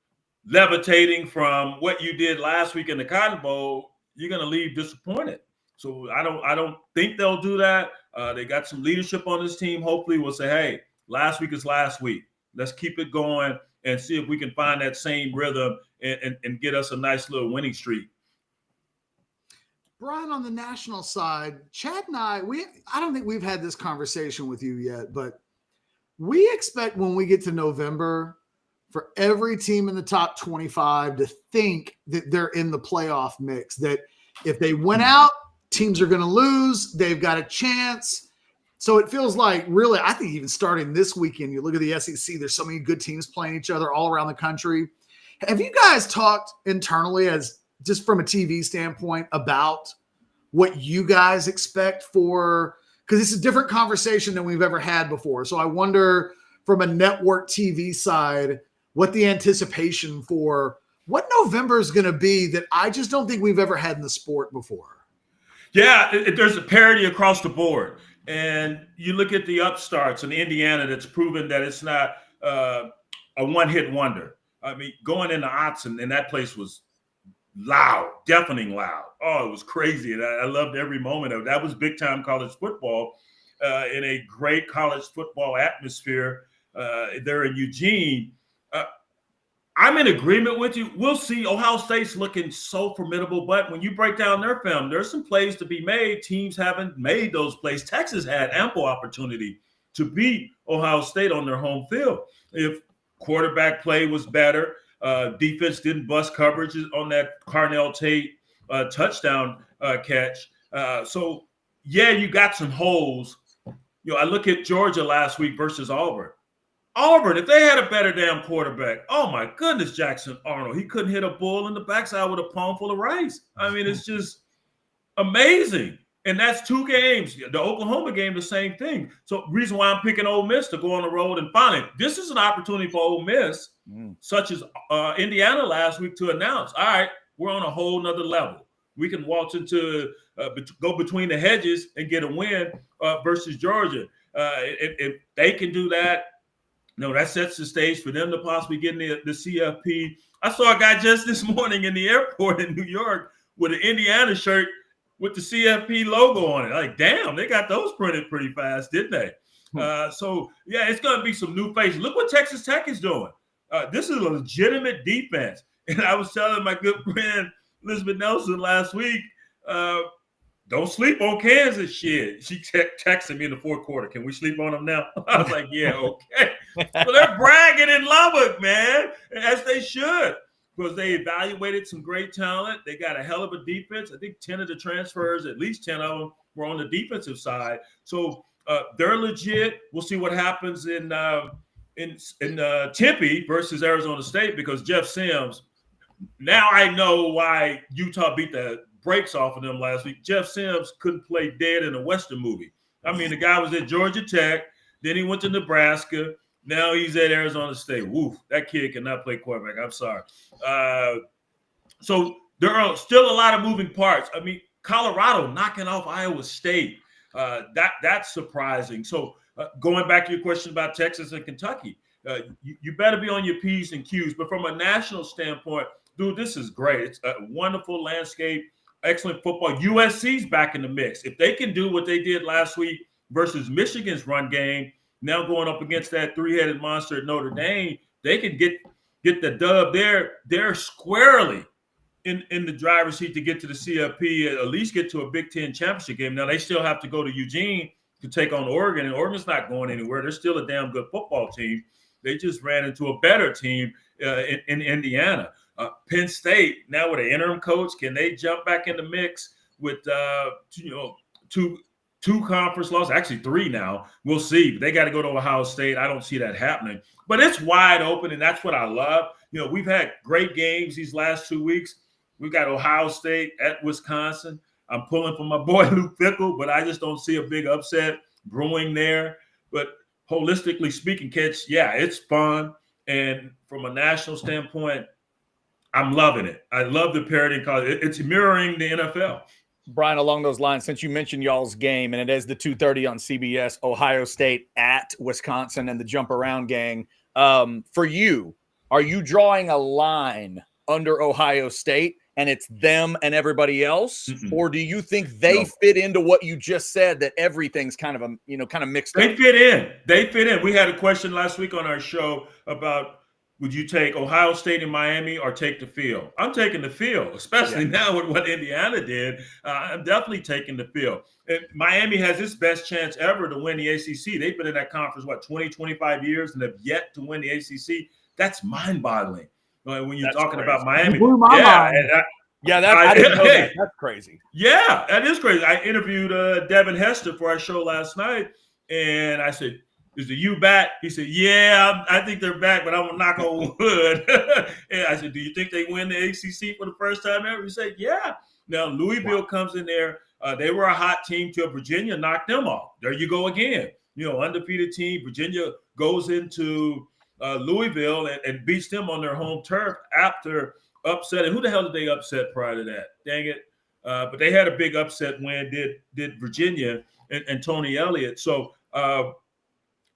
levitating from what you did last week in the Cotton Bowl, you're going to leave disappointed. So I don't think they'll do that. They got some leadership on this team. Hopefully we'll say, hey, last week is last week. Let's keep it going and see if we can find that same rhythm and get us a nice little winning streak. Brian, on the national side, Chad and I don't think we've had this conversation with you yet, but we expect when we get to November for every team in the top 25 to think that they're in the playoff mix, that if they win out, teams are going to lose. They've got a chance. So it feels like really, I think even starting this weekend, you look at the SEC, there's so many good teams playing each other all around the country. Have you guys talked internally as just from a TV standpoint about what you guys expect for, because it's a different conversation than we've ever had before. So I wonder from a network TV side, what the anticipation for what November is going to be that I just don't think we've ever had in the sport before. Yeah, there's a parity across the board. And you look at the upstarts in Indiana that's proven that it's not a one-hit wonder. I mean, going into Autzen, and that place was loud, deafening loud. Oh, it was crazy. And I loved every moment of it. That was big-time college football in a great college football atmosphere there in Eugene. I'm in agreement with you. We'll see. Ohio State's looking so formidable, but when you break down their film, there's some plays to be made. Teams haven't made those plays. Texas had ample opportunity to beat Ohio State on their home field. If quarterback play was better, defense didn't bust coverages on that Carnell Tate touchdown catch. So, yeah, you got some holes. I look at Georgia last week versus Auburn. Auburn, if they had a better damn quarterback, oh my goodness, Jackson Arnold, he couldn't hit a bull in the backside with a palm full of rice. I mean, it's just amazing. And that's 2 games. The Oklahoma game, the same thing. So reason why I'm picking Ole Miss to go on the road and finally, this is an opportunity for Ole Miss, such as Indiana last week, to announce, all right, we're on a whole nother level. We can waltz into, go between the hedges and get a win versus Georgia. If they can do that, that sets the stage for them to possibly get in the CFP. I saw a guy just this morning in the airport in New York with an Indiana shirt with the CFP logo on it. Like, damn, they got those printed pretty fast, didn't they? So, yeah, it's going to be some new faces. Look what Texas Tech is doing. This is a legitimate defense. And I was telling my good friend Elizabeth Nelson last week, don't sleep on Kansas shit. She texted me in the fourth quarter. Can we sleep on them now? I was like, yeah, okay. So they're bragging in Lubbock, man, as they should, because they evaluated some great talent. They got a hell of a defense. I think 10 of the transfers, at least 10 of them, were on the defensive side. So they're legit. We'll see what happens in Tempe versus Arizona State, because Jeff Sims. Now I know why Utah beat the brakes off of them last week. Jeff Sims couldn't play dead in a Western movie. I mean, the guy was at Georgia Tech, then he went to Nebraska. Now he's at Arizona State. Woof, that kid cannot play quarterback. I'm sorry. So there are still a lot of moving parts. I mean, Colorado knocking off Iowa State. That's surprising. So going back to your question about Texas and Kentucky, you better be on your P's and Q's. But from a national standpoint, dude, this is great. It's a wonderful landscape, excellent football. USC's back in the mix. If they can do what they did last week versus Michigan's run game, now going up against that three-headed monster at Notre Dame, they can get the dub. They're squarely in the driver's seat to get to the CFP, at least get to a Big Ten championship game. Now, they still have to go to Eugene to take on Oregon, and Oregon's not going anywhere. They're still a damn good football team. They just ran into a better team in Indiana. Penn State, now with an interim coach, can they jump back in the mix with two conference losses? Actually, 3 now. We'll see. But they got to go to Ohio State. I don't see that happening. But it's wide open, and that's what I love. We've had great games these last 2 weeks. We've got Ohio State at Wisconsin. I'm pulling for my boy Luke Fickell, but I just don't see a big upset brewing there. But holistically speaking, it's fun. And from a national standpoint, I'm loving it. I love the parity in college. It's mirroring the NFL. Brian, along those lines, since you mentioned y'all's game, and it is the 2:30 on CBS, Ohio State at Wisconsin and the jump around gang. For you, are you drawing a line under Ohio State and it's them and everybody else? Mm-mm. Or do you think they fit into what you just said, that everything's kind of mixed up? They fit in. We had a question last week on our show about, would you take Ohio State and Miami or take the field? I'm taking the field, especially now with what Indiana did. I'm definitely taking the field. And Miami has its best chance ever to win the ACC. They've been in that conference, 20, 25 years, and have yet to win the ACC. That's mind-boggling when you're talking about Miami. Blew my mind. I didn't know that. That's crazy. Yeah, that is crazy. I interviewed Devin Hester for our show last night, and I said, is the U back? He said, yeah, I think they're back, but I'm going to knock on wood. And I said, do you think they win the ACC for the first time ever? He said, yeah. Now, Louisville comes in there. They were a hot team till Virginia knocked them off. There you go again. Undefeated team. Virginia goes into Louisville and beats them on their home turf after upsetting. Who the hell did they upset prior to that? Dang it. But they had a big upset win, did Virginia and Tony Elliott. So,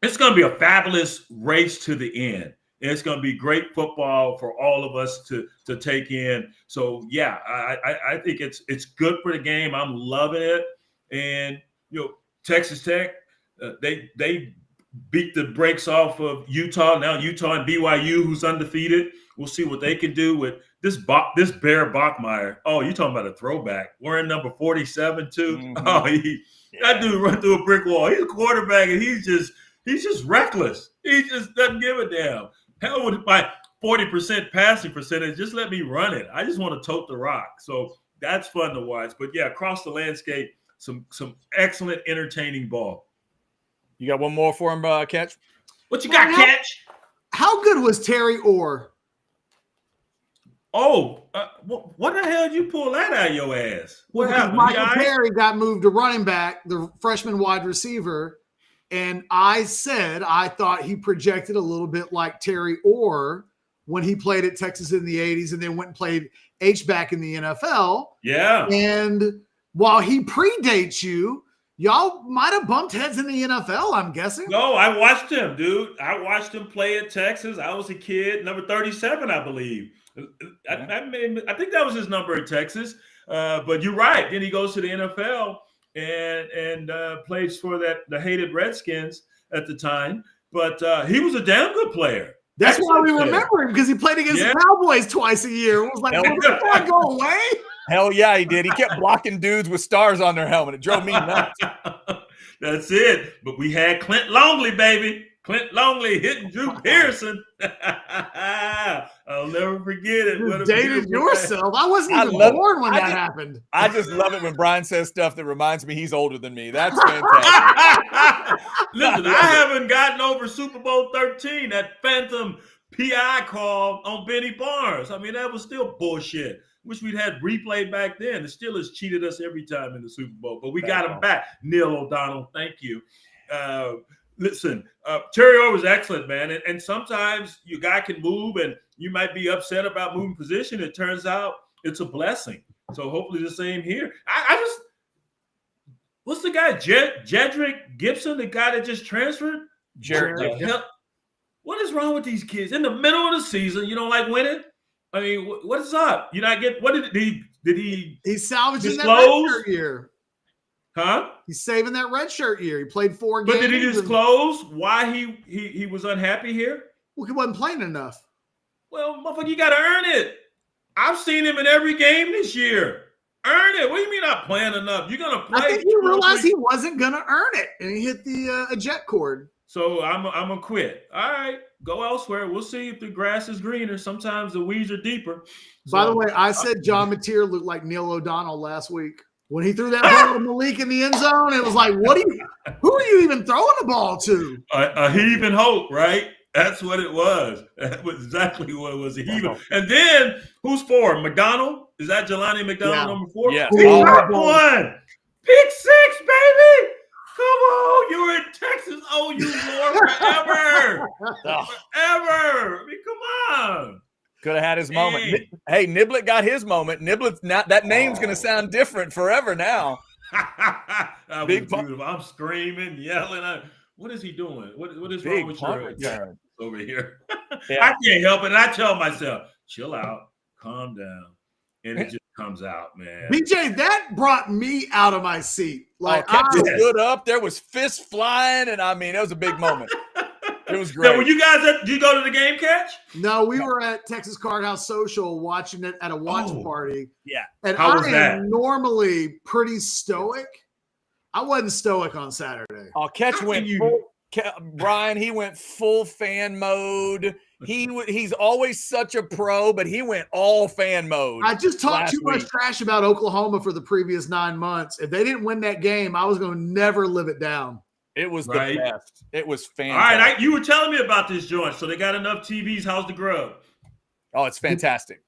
it's going to be a fabulous race to the end. It's going to be great football for all of us to take in. So, yeah, I think it's good for the game. I'm loving it. And, Texas Tech, they beat the brakes off of Utah. Now Utah and BYU, who's undefeated. We'll see what they can do with this Bear Bachmeier. Oh, you're talking about a throwback. Wearing number 47, too. Mm-hmm. Oh, that dude run through a brick wall. He's a quarterback, and he's just reckless. He just doesn't give a damn. Hell with my 40% passing percentage. Just let me run it. I just want to tote the rock. So that's fun to watch. But yeah, across the landscape, some excellent, entertaining ball. You got one more for him, Catch? What you got, Catch? How good was Terry Orr? Oh, what the hell did you pull that out of your ass? What happened? Michael Perry got moved to running back, the freshman wide receiver. And I said I thought he projected a little bit like Terry Orr when he played at Texas in the 80s and then went and played H-back in the NFL. Yeah. And while he predates you, y'all might have bumped heads in the NFL, I'm guessing. No, I watched him, dude. I watched him play at Texas. I was a kid, number 37, I believe. I think that was his number in Texas. But you're right. Then he goes to the NFL and plays for the hated Redskins. at the time, but he was a damn good player. That's why we Excellent player. remember him, because he played against Yeah. the Cowboys twice a year. It was like, Hell will this guy go away? Hell yeah, he did. He kept blocking dudes with stars on their helmet. It drove me nuts. That's it. But we had Clint Longley, baby. Clint Longley hitting Drew Pearson. I'll never forget it. What You a dated beautiful yourself. I wasn't I even love- born when I that just- happened. I just love it when Brian says stuff that reminds me he's older than me. That's fantastic. Listen, I haven't gotten over Super Bowl 13, that phantom PI call on Benny Barnes. I mean, that was still bullshit. Wish we'd had replay back then. The Steelers cheated us every time in the Super Bowl, but we got them back. Neil O'Donnell, thank you. Listen, Terry Orr was excellent, man. And sometimes your guy can move, and you might be upset about moving position. It turns out it's a blessing. So hopefully the same here. I just, what's the guy, Jedrick Gibson, the guy that just transferred? Jared. What the hell- what is wrong with these kids? In the middle of the season, you don't like winning? I mean, what is up? You not get, what did he He's salvaging that disclose? red shirt year. Huh? He's saving that red shirt year. He played 4 games. But did he disclose why he was unhappy here? Well, he wasn't playing enough. Well, motherfucker, you got to earn it. I've seen him in every game this year. Earn it. What do you mean not playing enough? You're going to play. I think he realized he wasn't going to earn it, and he hit the eject cord. So I'm going to quit. All right. Go elsewhere. We'll see if the grass is greener. Sometimes the weeds are deeper. By So- the way, I said John Mateer looked like Neil O'Donnell last week. When he threw that ball to Malik in the end zone, it was like, who are you even throwing the ball to? A heaving hope, right? That's what it was. That was exactly what it was. A heaving. And then who's 4? McDonald? Is that Jelani McDonald, Yeah. number 4? Yes. He dropped one. Pick 6, baby. Come on. You were in Texas. Oh, you Lord forever. Oh, Forever. I mean, come on. could have had his moment. Hey. Hey, Niblet got his moment. Niblet's not, that name's going to sound different forever now. That was Big punt. beautiful. I'm screaming, yelling. What is he doing? What is wrong Big with punt your return. over here? Yeah. I can't help it. And I tell myself, chill out, calm down. And it just comes out, man. BJ, that brought me out of my seat. Like, Kept I- his foot up. There was fists flying, and I mean, it was a big moment. It was Now, great. were you guys did you go to the game catch? no, we were at Texas Cardhouse Social watching it at a watch Oh. party. Yeah. And How was I that? am normally pretty stoic. I wasn't stoic on Saturday. Oh, Catch How went can you- full. Brian, he went full fan mode. He's always such a pro, but he went all fan mode. I just talked last too much week. trash about Oklahoma for the previous 9 months. If they didn't win that game, I was going to never live it down. It was Right. the best. It was All fantastic. right, you were telling me about this joint. So they got enough TVs. How's the grub? Oh, it's fantastic.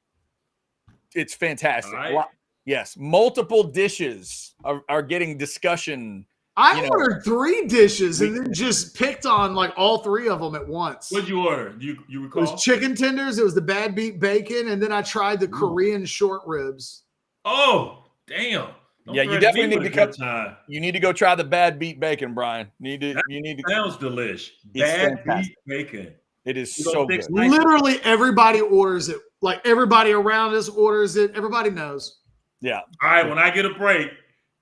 It's fantastic. All right. Yes, multiple dishes are getting discussion. I You know, ordered 3 dishes and then just picked on like all 3 of them at once. What'd you order? Do you It recall? was chicken tenders, it was the bad beat bacon, and then I tried the Korean short ribs. Oh, damn. Don't Yeah, you threaten definitely me need with to a good time. You need to go try the bad beat bacon, Brian. You need to. Sounds delish. It's Bad fantastic. beat bacon. It is You so don't good. fix nice- Literally everybody orders it. Like everybody around us orders it. Everybody knows. Yeah, All right, when I get a break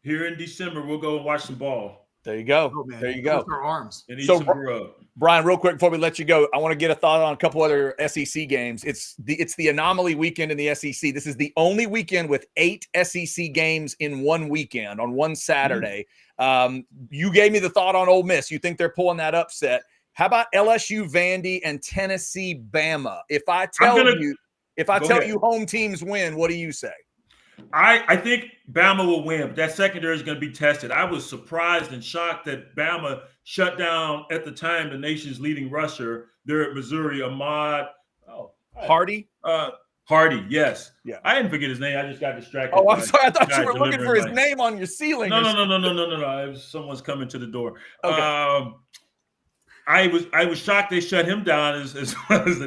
here in December, we'll go and watch some ball there you go. Oh man, There you go. With our arms. and eat So- some grub. Brian, real quick before we let you go, I want to get a thought on a couple other SEC games. It's the anomaly weekend in the SEC. This is the only weekend with 8 SEC games in one weekend on one Saturday. You gave me the thought on Ole Miss. You think they're pulling that upset? How about LSU, Vandy, and Tennessee, Bama? If I tell Go you ahead. home teams win, what do you say? I think Bama will win, but that secondary is going to be tested. I was surprised and shocked that Bama shut down at the time the nation's leading rusher there at Missouri, Ahmad Hardy? Hardy. Yes. Yeah. I didn't forget his name. I just got distracted. Oh, I'm by sorry. I thought guy you were looking for his delivering name on your ceiling. No. It was someone's coming to the door. Okay. I was shocked they shut him down as well as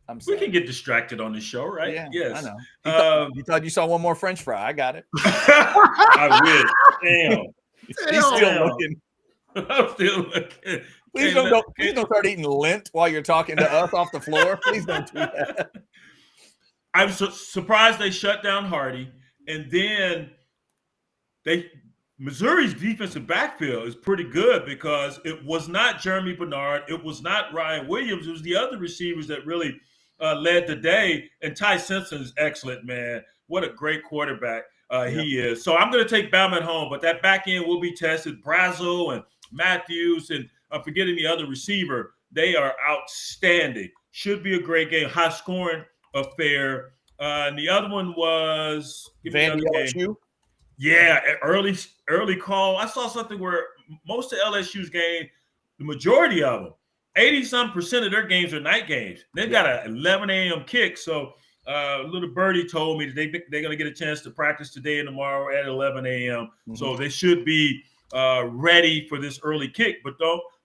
I'm we sorry. can get distracted on this show, right? Yeah, Yes. I know. Um, You thought you saw one more French fry. I got it. I wish. Damn. He's still Damn. looking. I'm still looking. Please don't start eating lint while you're talking to us off the floor. Please don't do that. I'm surprised they shut down Hardy, and then Missouri's defensive backfield is pretty good because it was not Jeremy Bernard. It was not Ryan Williams. It was the other receivers that really led the day. And Ty Simpson is excellent, man. What a great quarterback he is. So I'm going to take Bama at home, but that back end will be tested. Brazo and Matthews, and I'm forgetting the other receiver. They are outstanding. Should be a great game. High scoring affair. And the other one was Vandy LSU. Yeah, early call. I saw something where most of LSU's game, the majority of them, 80-some% of their games are night games. They've got an 11 a.m. kick. So little birdie told me that they're going to get a chance to practice today and tomorrow at 11 a.m. Mm-hmm. So they should be ready for this early kick. But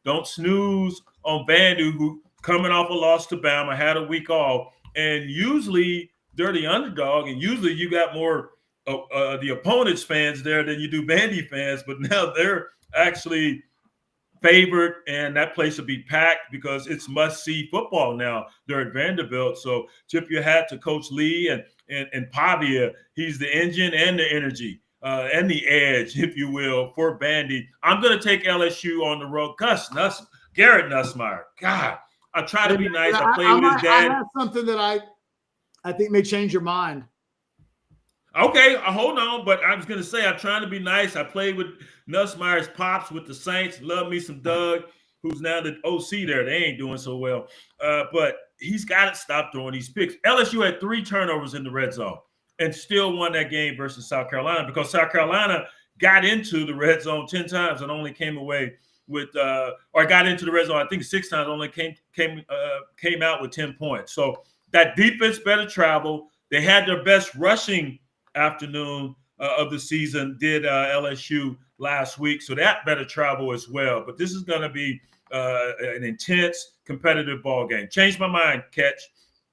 don't snooze on Vandy, who coming off a loss to Bama, had a week off. And usually they're the underdog, and usually you got more the opponent's fans there than you do Vandy fans, but now they're actually favored, and that place will be packed because it's must-see football now. They're at Vanderbilt, so tip your hat to Coach Lee and Pavia. He's the engine and the energy and the edge, if you will, for Vandy. I'm going to take LSU on the road. Garrett Nussmeier. God, I try to be nice. I play with his dad. I have something that I think may change your mind. Okay, hold on, but I was going to say I'm trying to be nice. I played with Nussmeier's pops with the Saints. Love me some Doug, who's now the OC there. They ain't doing so well, but he's got to stop throwing these picks. LSU had 3 turnovers in the red zone and still won that game versus South Carolina because South Carolina got into the red zone 10 times and only came away with or got into the red zone, I think 6 times, only came out with 10 points. So that defense better travel. They had their best rushing afternoon of the season, did LSU last week. So that better travel as well. But this is going to be an intense, competitive ball game. Changed my mind, Catch.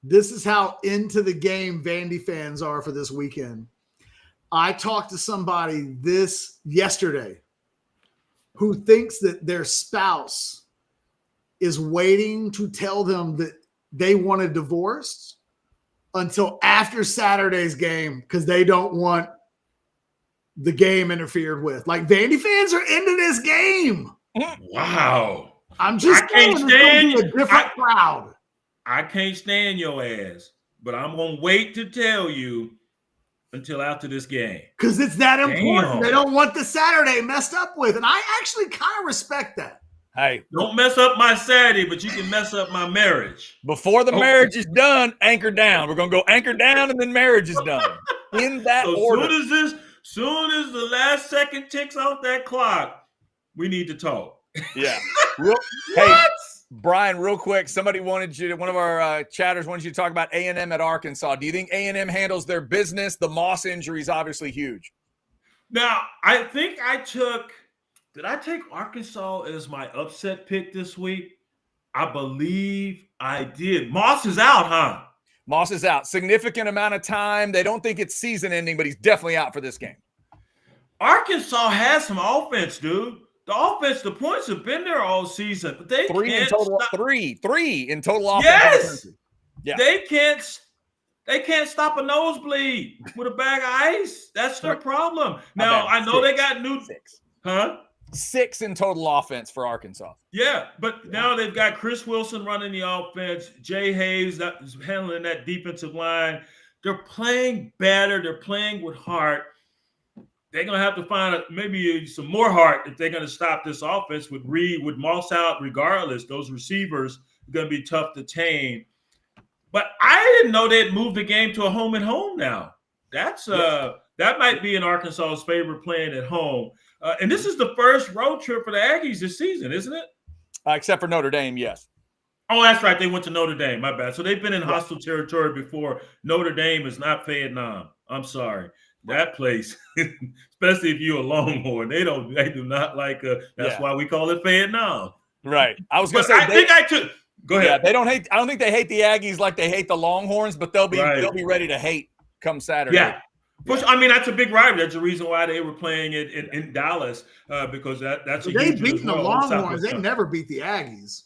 This is how into the game Vandy fans are for this weekend. I talked to somebody this yesterday who thinks that their spouse is waiting to tell them that they want a divorce until after Saturday's game because they don't want the game interfered with. Like, Vandy fans are into this game. Wow. I'm just saying it's going to be a different crowd. I can't stand your ass, but I'm going to wait to tell you until after this game. Because it's that important. Damn. They don't want the Saturday messed up with. And I actually kind of respect that. Hey, don't mess up my Saturday, but you can mess up my marriage. Before the marriage is done, anchor down. We're going to go anchor down and then marriage is done. In that order. Soon as the last second ticks off that clock, we need to talk. Yeah. Hey, Brian, real quick, one of our chatters wanted you to talk about A&M at Arkansas. Do you think A&M handles their business? The Moss injury is obviously huge. Now, I think did I take Arkansas as my upset pick this week? I believe I did. Moss is out, huh? Moss is out. Significant amount of time. They don't think it's season ending, but he's definitely out for this game. Arkansas has some offense, dude. The offense, the points have been there all season, but they three in total offense. Yes. Yeah. They can't stop a nosebleed with a bag of ice. That's their problem. Now, I know they got new 6 in total offense for Arkansas. Yeah, but now they've got Chris Wilson running the offense, Jay Hayes that is handling that defensive line. They're playing better. They're playing with heart. They're going to have to find maybe some more heart if they're going to stop this offense with Reed, with Moss out regardless. Those receivers are going to be tough to tame. But I didn't know they'd moved the game to a home and home now. That might be in Arkansas's favor playing at home. And this is the first road trip for the Aggies this season, isn't it? Except for Notre Dame, yes. Oh, that's right. They went to Notre Dame. My bad. So they've been in hostile territory before. Notre Dame is not Vietnam. I'm sorry. That place, especially if you're a Longhorn, they do not like. That's why we call it Vietnam. Right. I was going to say. Go ahead. Yeah, I don't think they hate the Aggies like they hate the Longhorns, but they'll be ready to hate come Saturday. Yeah. I mean, that's a big rivalry. That's the reason why they were playing it in Dallas because that's a they beat the Longhorns. They never beat the Aggies.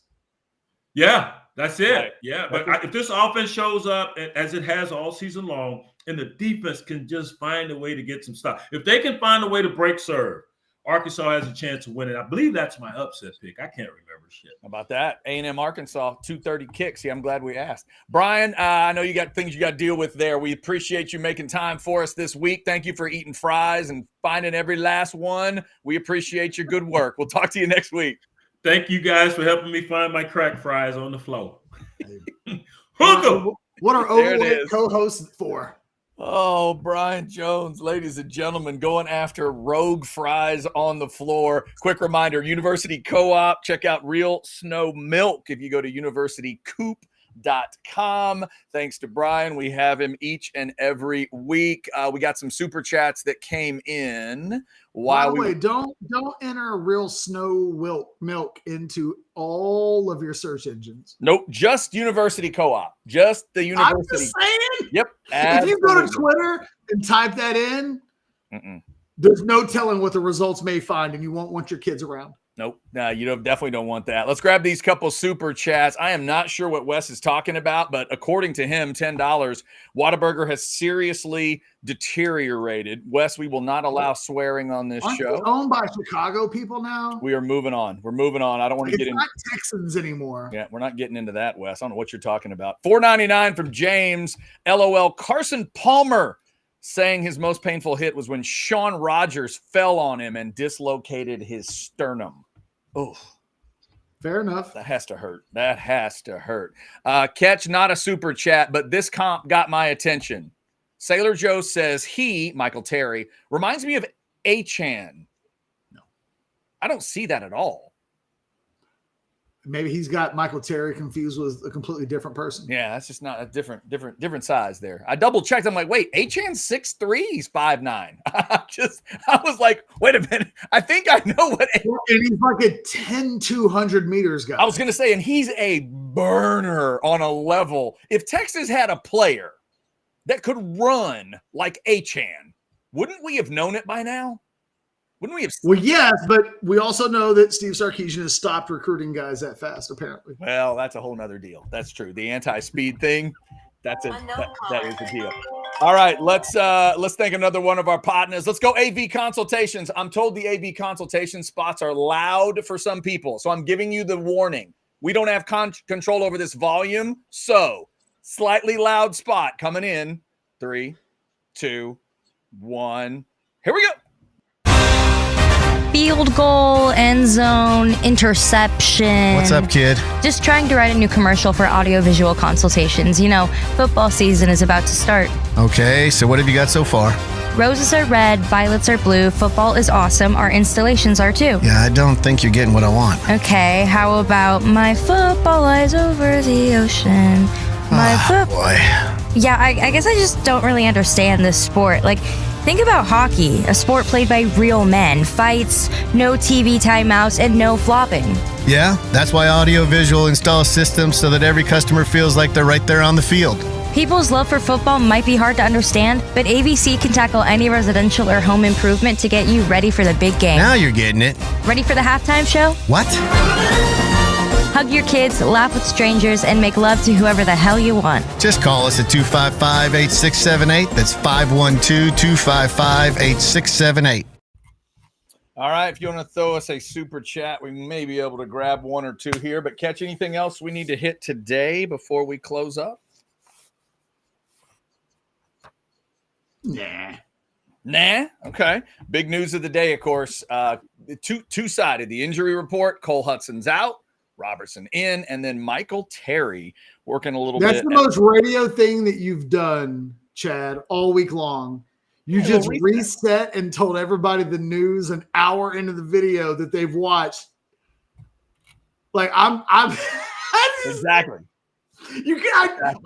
Yeah, that's it. Right. Yeah, but if this offense shows up as it has all season long, and the defense can just find a way to get some stuff, if they can find a way to break serve, Arkansas has a chance to win it. I believe that's my upset pick. I can't remember shit. How about that? A&M Arkansas, 2:30 kick. See, I'm glad we asked. Brian, I know you got things you got to deal with there. We appreciate you making time for us this week. Thank you for eating fries and finding every last one. We appreciate your good work. We'll talk to you next week. Thank you guys for helping me find my crack fries on the floor. What are overweight co-hosts for? Oh, Brian Jones, ladies and gentlemen, going after rogue fries on the floor. Quick reminder, University Co-op, check out Real Snow Milk if you go to universitycoop.com. Thanks to Brian. We have him each and every week. We got some super chats that came in. By the way, don't enter Real Snow Milk into all of your search engines. Nope, just University Co-op. Just the university. I'm just saying. Yep. If you go to Twitter and type that in, there's no telling what the results may find, and you won't want your kids around. Nope. No, you definitely don't want that. Let's grab these couple super chats. I am not sure what Wes is talking about, but according to him, $10. Whataburger has seriously deteriorated. Wes, we will not allow swearing on this Aren't show. they owned by Chicago people now? We are moving on. We're moving on. I don't want to get into not Texans anymore. Yeah, we're not getting into that, Wes. I don't know what you're talking about. $4.99 from James. LOL. Carson Palmer saying his most painful hit was when Shawn Rogers fell on him and dislocated his sternum. Oh, fair enough. That has to hurt. That has to hurt. Catch, not a super chat, but this comp got my attention. Sailor Joe says Michael Terry, reminds me of Achan. No, I don't see that at all. Maybe he's got Michael Terry confused with a completely different person. Yeah, that's just not a different size there. I double checked. I'm like, wait, Achan's 6'3", he's 5'9". I was like, wait a minute. I think I know what. And he's like a 10-200 meters guy. I was gonna say, and he's a burner on a level. If Texas had a player that could run like Achan, wouldn't we have known it by now? Wouldn't we have? Well, yes, but we also know that Steve Sarkisian has stopped recruiting guys that fast, apparently. Well, that's a whole nother deal. That's true. The anti-speed thing, that is the deal. All right, let's thank another one of our partners. Let's go AV Consultations. I'm told the AV Consultation spots are loud for some people, so I'm giving you the warning. We don't have control over this volume, so slightly loud spot coming in. 3, 2, 1. Here we go. Field goal, end zone, interception. What's up, kid? Just trying to write a new commercial for audiovisual consultations. You know, football season is about to start. Okay, so what have you got so far? Roses are red, violets are blue, football is awesome, our installations are too. Yeah, I don't think you're getting what I want. Okay, how about my football lies over the ocean? Boy. Yeah, I guess I just don't really understand this sport. Like, think about hockey, a sport played by real men. Fights, no TV timeouts, and no flopping. Yeah, that's why Audiovisual installs systems so that every customer feels like they're right there on the field. People's love for football might be hard to understand, but AVC can tackle any residential or home improvement to get you ready for the big game. Now you're getting it. Ready for the halftime show? What? Hug your kids, laugh with strangers, and make love to whoever the hell you want. Just call us at 255-8678. That's 512-255-8678. All right, if you want to throw us a super chat, we may be able to grab one or two here, but catch anything else we need to hit today before we close up? Nah. Okay. Big news of the day, of course. Two-sided. The injury report, Cole Hudson's out, Robertson in, and then Michael Terry working a little bit. That's the most radio thing that you've done, Chad, all week long. You just reset and told everybody the news an hour into the video that they've watched. Like I'm exactly.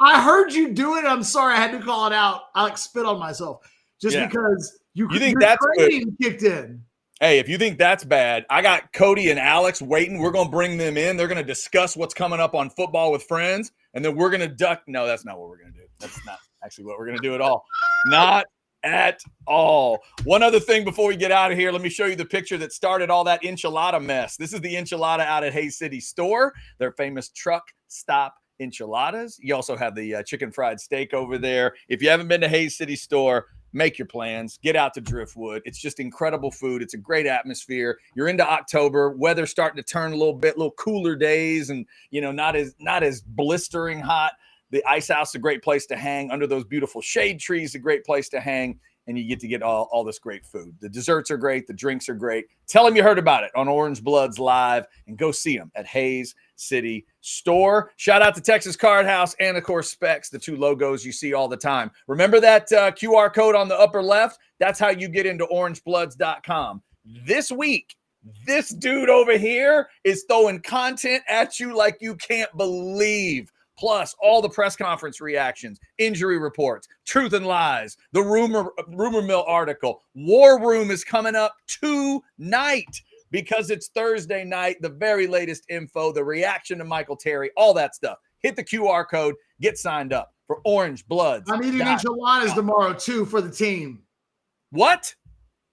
I heard you do it. I'm sorry, I had to call it out. I like spit on myself just because you think that's good. Kicked in. Hey, if you think that's bad, I got Cody and Alex waiting. We're going to bring them in. They're going to discuss what's coming up on Football with Friends, and then we're going to duck. No, that's not what we're going to do. That's not actually what we're going to do at all. Not at all. One other thing before we get out of here, let me show you the picture that started all that enchilada mess. This is the enchilada out at Hayes City Store, their famous truck stop enchiladas. You also have the chicken fried steak over there. If you haven't been to Hayes City Store, make your plans. Get out to Driftwood. It's just incredible food. It's a great atmosphere. You're into October. Weather's starting to turn a little cooler days, and not as blistering hot. The Ice House is a great place to hang under those beautiful shade trees. A great place to hang, and you get all this great food. The desserts are great. The drinks are great. Tell them you heard about it on Orange Bloods Live, and go see them at Hayes City Store. Shout out to Texas Cardhouse and, of course, Specs, the two logos you see all the time. Remember that QR code on the upper left? That's how you get into orangebloods.com. This week, this dude over here is throwing content at you like you can't believe. Plus, all the press conference reactions, injury reports, truth and lies, the rumor mill article. War Room is coming up tonight because it's Thursday night. The very latest info, the reaction to Michael Terry, all that stuff. Hit the QR code, get signed up for Orange Bloods. I'm eating enchiladas tomorrow, too, for the team. What?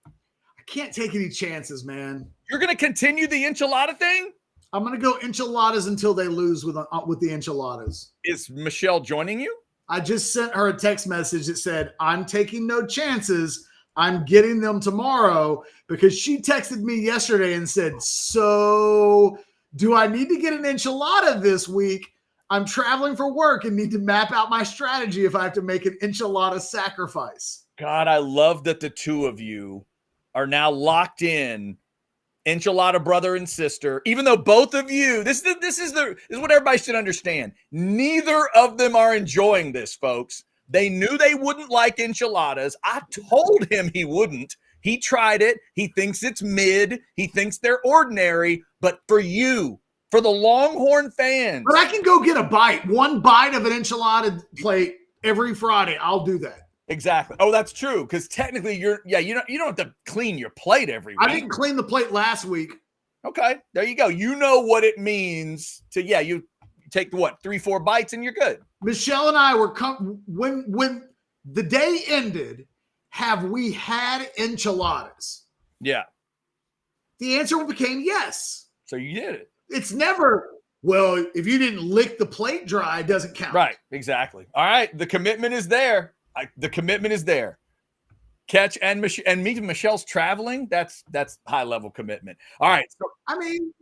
I can't take any chances, man. You're going to continue the enchilada thing? I'm going to go enchiladas until they lose with the enchiladas. Is Michelle joining you? I just sent her a text message that said, I'm taking no chances. I'm getting them tomorrow, because she texted me yesterday and said, so do I need to get an enchilada this week? I'm traveling for work and need to map out my strategy if I have to make an enchilada sacrifice. God, I love that the two of you are now locked in. Enchilada brother and sister, even though both of you, this is what everybody should understand. Neither of them are enjoying this, folks. They knew they wouldn't like enchiladas. I told him he wouldn't. He tried it. He thinks it's mid. He thinks they're ordinary. But for you, for the Longhorn fans. But I can go get a bite. One bite of an enchilada plate every Friday. I'll do that. Exactly. Oh, that's true. Because technically, you don't have to clean your plate every week. I didn't clean the plate last week. Okay, there you go. You know what it means to you take 3-4 bites and you're good. Michelle and I were when the day ended. Have we had enchiladas? Yeah. The answer became yes. So you did it. It's never, well, if you didn't lick the plate dry, it doesn't count. Right. Exactly. All right. The commitment is there. The commitment is there. Catch and Michelle's traveling. That's high level commitment. All right. So I mean,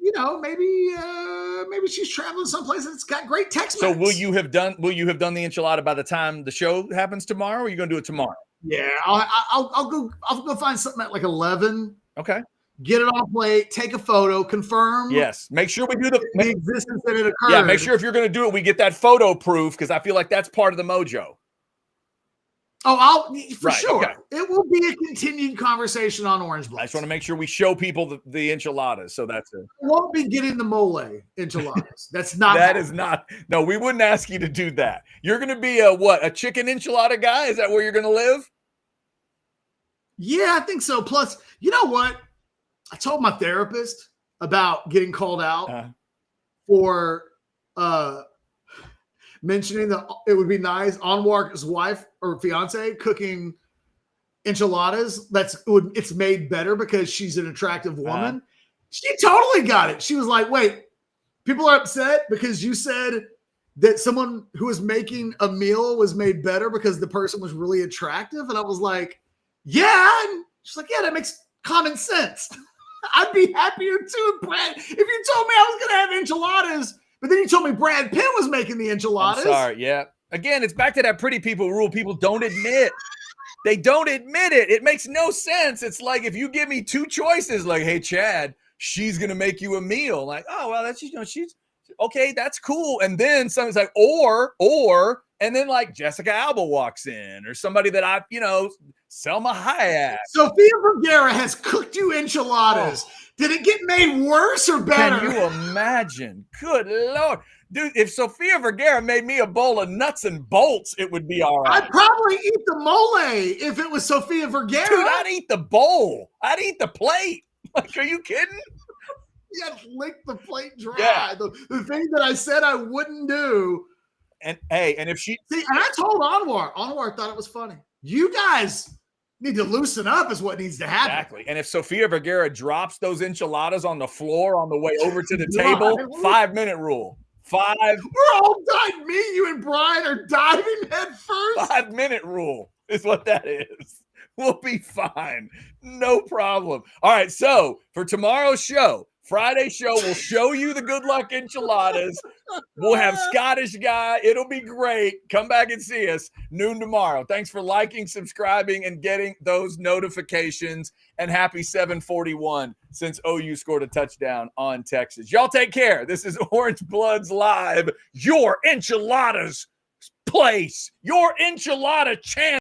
maybe she's traveling someplace that's got great Tex-Mex. So will you have done the enchilada by the time the show happens tomorrow, or are you going to do it tomorrow? Yeah, I'll go find something at like 11. Okay. Get it on a plate, take a photo, confirm. Yes. Make sure we do the existence that it occurred. Yeah. Make sure if you're going to do it, we get that photo proof, because I feel like that's part of the mojo. Oh, for right, sure. Okay. It will be a continued conversation on Orange Bloods. I just want to make sure we show people the enchiladas. So that's it. We won't be getting the mole enchiladas. That's not. That is not. No, we wouldn't ask you to do that. You're going to be a chicken enchilada guy? Is that where you're going to live? Yeah, I think so. Plus, you know what? I told my therapist about getting called out for mentioning that it would be nice Anwar's wife or fiance cooking enchiladas. It's made better because she's an attractive woman. She totally got it. She was like, wait, people are upset because you said that someone who was making a meal was made better because the person was really attractive. And I was like, yeah. And she's like, yeah, that makes common sense. I'd be happier too, Brad. If you told me I was going to have enchiladas, but then you told me Brad Pitt was making the enchiladas. I'm sorry. Yeah. Again, it's back to that pretty people rule. People don't admit. They don't admit it. It makes no sense. It's like if you give me two choices, like, hey, Chad, she's going to make you a meal. Like, oh, well, that's, she's okay. That's cool. And then someone's like, or, and then like Jessica Alba walks in, or somebody that Selma Hayek. Sofia Vergara has cooked you enchiladas. Did it get made worse or better? Can you imagine? Good Lord. Dude, if Sofia Vergara made me a bowl of nuts and bolts, it would be all right. I'd probably eat the mole if it was Sofia Vergara. Dude, I'd eat the bowl. I'd eat the plate. Like, are you kidding? You had to lick the plate dry. Yeah. The thing that I said I wouldn't do. And hey, and if she see, and I told Anwar thought it was funny. You guys need to loosen up is what needs to happen. Exactly. And if Sofia Vergara drops those enchiladas on the floor on the way over to the table, 5-minute rule. We're all diving. Me, you, and Brian are diving head first. 5-minute rule is what that is. We'll be fine. No problem. All right. So for tomorrow's show, Friday show, we'll show you the good luck enchiladas. We'll have Scottish guy. It'll be great. Come back and see us noon tomorrow. Thanks for liking, subscribing, and getting those notifications. And happy 741 since OU scored a touchdown on Texas. Y'all take care. This is Orange Bloods Live, your enchiladas place, your enchilada channel.